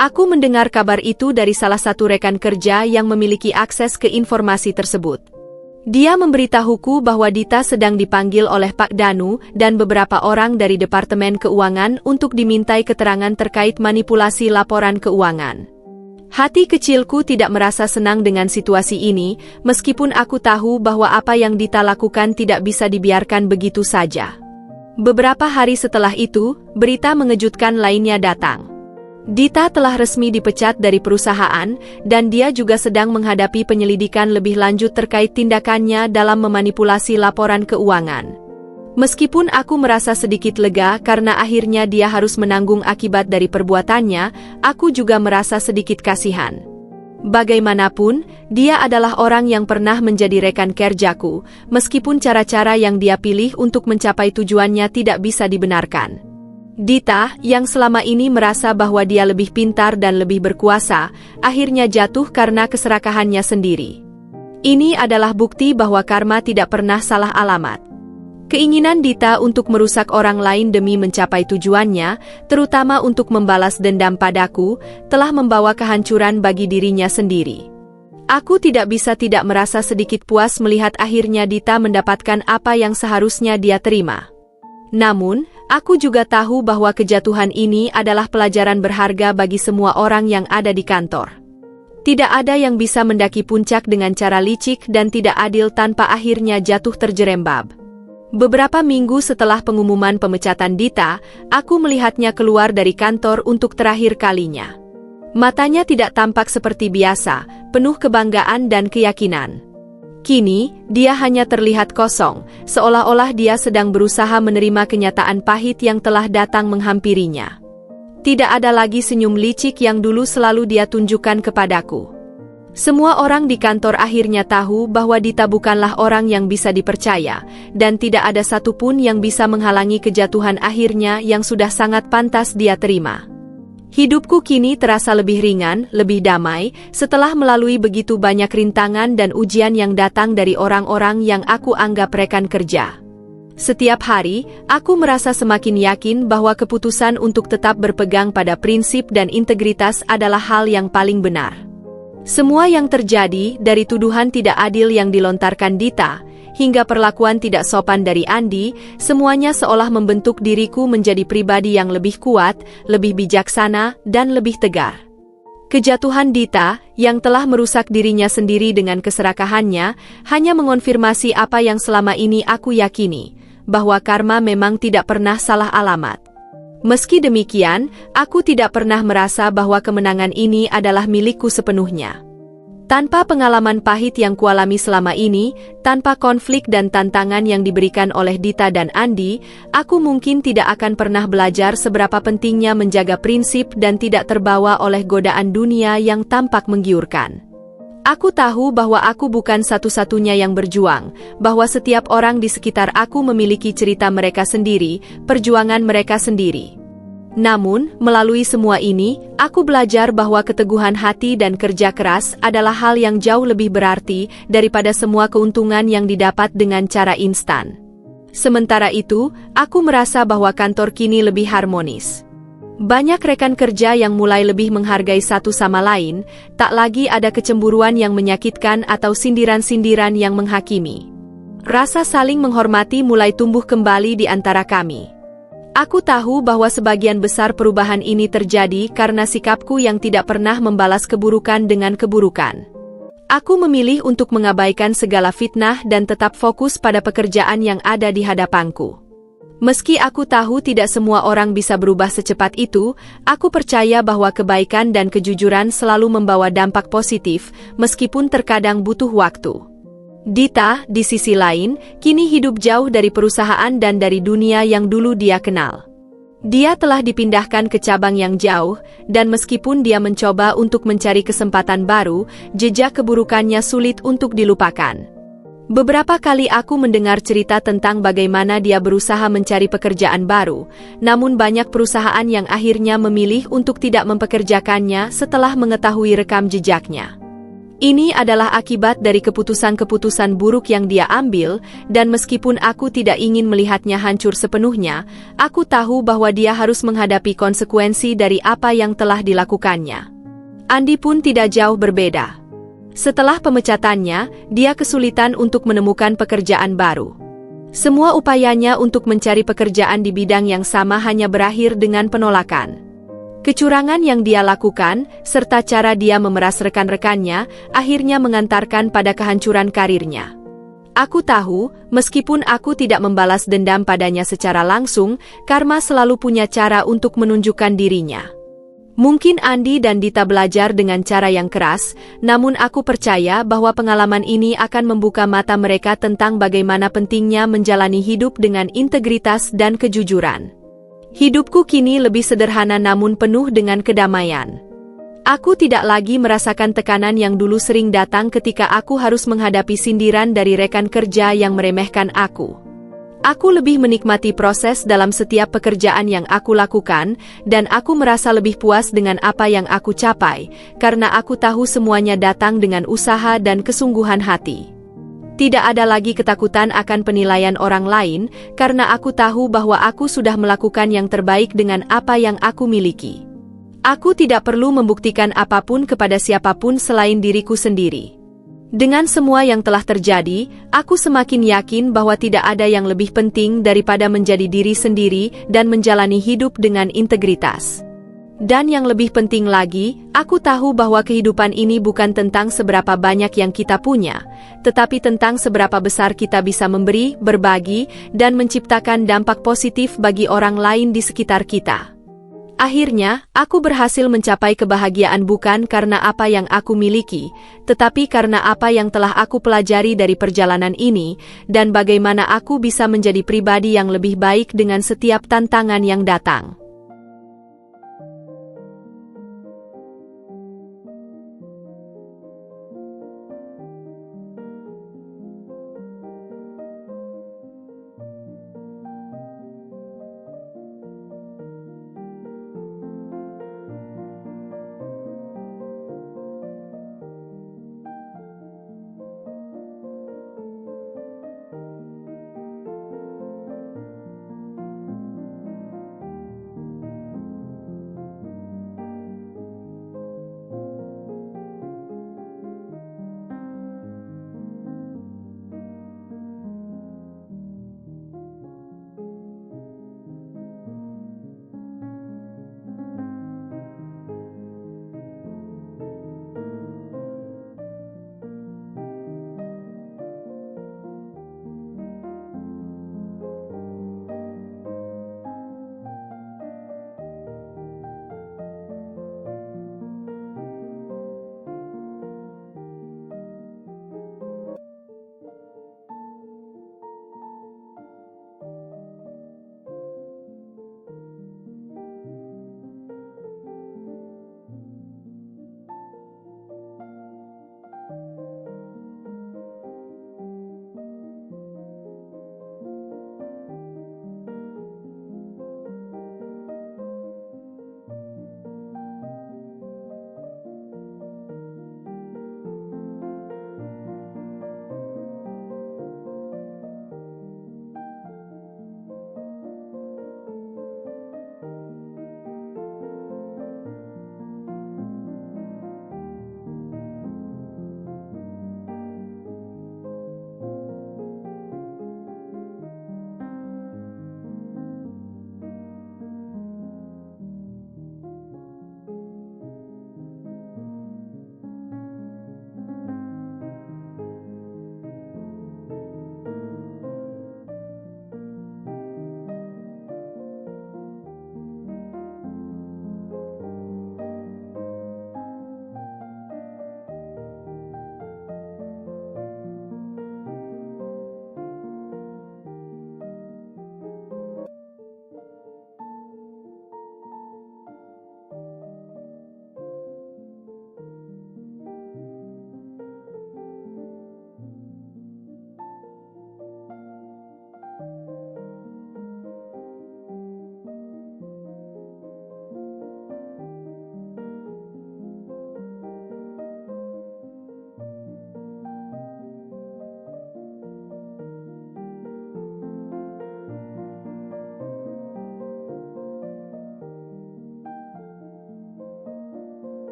Aku mendengar kabar itu dari salah satu rekan kerja yang memiliki akses ke informasi tersebut. Dia memberitahuku bahwa Dita sedang dipanggil oleh Pak Danu dan beberapa orang dari Departemen Keuangan untuk dimintai keterangan terkait manipulasi laporan keuangan. Hati kecilku tidak merasa senang dengan situasi ini, meskipun aku tahu bahwa apa yang Dita lakukan tidak bisa dibiarkan begitu saja. Beberapa hari setelah itu, berita mengejutkan lainnya datang. Dita telah resmi dipecat dari perusahaan, dan dia juga sedang menghadapi penyelidikan lebih lanjut terkait tindakannya dalam memanipulasi laporan keuangan. Meskipun aku merasa sedikit lega karena akhirnya dia harus menanggung akibat dari perbuatannya, aku juga merasa sedikit kasihan. Bagaimanapun, dia adalah orang yang pernah menjadi rekan kerjaku, meskipun cara-cara yang dia pilih untuk mencapai tujuannya tidak bisa dibenarkan. Dita, yang selama ini merasa bahwa dia lebih pintar dan lebih berkuasa, akhirnya jatuh karena keserakahannya sendiri. Ini adalah bukti bahwa karma tidak pernah salah alamat. Keinginan Dita untuk merusak orang lain demi mencapai tujuannya, terutama untuk membalas dendam padaku, telah membawa kehancuran bagi dirinya sendiri. Aku tidak bisa tidak merasa sedikit puas melihat akhirnya Dita mendapatkan apa yang seharusnya dia terima. Namun, aku juga tahu bahwa kejatuhan ini adalah pelajaran berharga bagi semua orang yang ada di kantor. Tidak ada yang bisa mendaki puncak dengan cara licik dan tidak adil tanpa akhirnya jatuh terjerembab. Beberapa minggu setelah pengumuman pemecatan Dita, aku melihatnya keluar dari kantor untuk terakhir kalinya. Matanya tidak tampak seperti biasa, penuh kebanggaan dan keyakinan. Kini, dia hanya terlihat kosong, seolah-olah dia sedang berusaha menerima kenyataan pahit yang telah datang menghampirinya. Tidak ada lagi senyum licik yang dulu selalu dia tunjukkan kepadaku. Semua orang di kantor akhirnya tahu bahwa Dita bukanlah orang yang bisa dipercaya, dan tidak ada satupun yang bisa menghalangi kejatuhan akhirnya yang sudah sangat pantas dia terima. Hidupku kini terasa lebih ringan, lebih damai, setelah melalui begitu banyak rintangan dan ujian yang datang dari orang-orang yang aku anggap rekan kerja. Setiap hari, aku merasa semakin yakin bahwa keputusan untuk tetap berpegang pada prinsip dan integritas adalah hal yang paling benar. Semua yang terjadi, dari tuduhan tidak adil yang dilontarkan Dita, hingga perlakuan tidak sopan dari Andi, semuanya seolah membentuk diriku menjadi pribadi yang lebih kuat, lebih bijaksana, dan lebih tegar. Kejatuhan Dita, yang telah merusak dirinya sendiri dengan keserakahannya, hanya mengonfirmasi apa yang selama ini aku yakini, bahwa karma memang tidak pernah salah alamat. Meski demikian, aku tidak pernah merasa bahwa kemenangan ini adalah milikku sepenuhnya. Tanpa pengalaman pahit yang kualami selama ini, tanpa konflik dan tantangan yang diberikan oleh Dita dan Andi, aku mungkin tidak akan pernah belajar seberapa pentingnya menjaga prinsip dan tidak terbawa oleh godaan dunia yang tampak menggiurkan. Aku tahu bahwa aku bukan satu-satunya yang berjuang, bahwa setiap orang di sekitar aku memiliki cerita mereka sendiri, perjuangan mereka sendiri. Namun, melalui semua ini, aku belajar bahwa keteguhan hati dan kerja keras adalah hal yang jauh lebih berarti daripada semua keuntungan yang didapat dengan cara instan. Sementara itu, aku merasa bahwa kantor kini lebih harmonis. Banyak rekan kerja yang mulai lebih menghargai satu sama lain, tak lagi ada kecemburuan yang menyakitkan atau sindiran-sindiran yang menghakimi. Rasa saling menghormati mulai tumbuh kembali di antara kami. Aku tahu bahwa sebagian besar perubahan ini terjadi karena sikapku yang tidak pernah membalas keburukan dengan keburukan. Aku memilih untuk mengabaikan segala fitnah dan tetap fokus pada pekerjaan yang ada di hadapanku. Meski aku tahu tidak semua orang bisa berubah secepat itu, aku percaya bahwa kebaikan dan kejujuran selalu membawa dampak positif, meskipun terkadang butuh waktu. Dita, di sisi lain, kini hidup jauh dari perusahaan dan dari dunia yang dulu dia kenal. Dia telah dipindahkan ke cabang yang jauh, dan meskipun dia mencoba untuk mencari kesempatan baru, jejak keburukannya sulit untuk dilupakan. Beberapa kali aku mendengar cerita tentang bagaimana dia berusaha mencari pekerjaan baru, namun banyak perusahaan yang akhirnya memilih untuk tidak mempekerjakannya setelah mengetahui rekam jejaknya. Ini adalah akibat dari keputusan-keputusan buruk yang dia ambil, dan meskipun aku tidak ingin melihatnya hancur sepenuhnya, aku tahu bahwa dia harus menghadapi konsekuensi dari apa yang telah dilakukannya. Andi pun tidak jauh berbeda. Setelah pemecatannya, dia kesulitan untuk menemukan pekerjaan baru. Semua upayanya untuk mencari pekerjaan di bidang yang sama hanya berakhir dengan penolakan. Kecurangan yang dia lakukan, serta cara dia memeras rekan-rekannya, akhirnya mengantarkan pada kehancuran karirnya. Aku tahu, meskipun aku tidak membalas dendam padanya secara langsung, karma selalu punya cara untuk menunjukkan dirinya. Mungkin Andi dan Dita belajar dengan cara yang keras, namun aku percaya bahwa pengalaman ini akan membuka mata mereka tentang bagaimana pentingnya menjalani hidup dengan integritas dan kejujuran. Hidupku kini lebih sederhana namun penuh dengan kedamaian. Aku tidak lagi merasakan tekanan yang dulu sering datang ketika aku harus menghadapi sindiran dari rekan kerja yang meremehkan aku. Aku lebih menikmati proses dalam setiap pekerjaan yang aku lakukan, dan aku merasa lebih puas dengan apa yang aku capai, karena aku tahu semuanya datang dengan usaha dan kesungguhan hati. Tidak ada lagi ketakutan akan penilaian orang lain, karena aku tahu bahwa aku sudah melakukan yang terbaik dengan apa yang aku miliki. Aku tidak perlu membuktikan apapun kepada siapapun selain diriku sendiri. Dengan semua yang telah terjadi, aku semakin yakin bahwa tidak ada yang lebih penting daripada menjadi diri sendiri dan menjalani hidup dengan integritas. Dan yang lebih penting lagi, aku tahu bahwa kehidupan ini bukan tentang seberapa banyak yang kita punya, tetapi tentang seberapa besar kita bisa memberi, berbagi, dan menciptakan dampak positif bagi orang lain di sekitar kita. Akhirnya, aku berhasil mencapai kebahagiaan bukan karena apa yang aku miliki, tetapi karena apa yang telah aku pelajari dari perjalanan ini, dan bagaimana aku bisa menjadi pribadi yang lebih baik dengan setiap tantangan yang datang.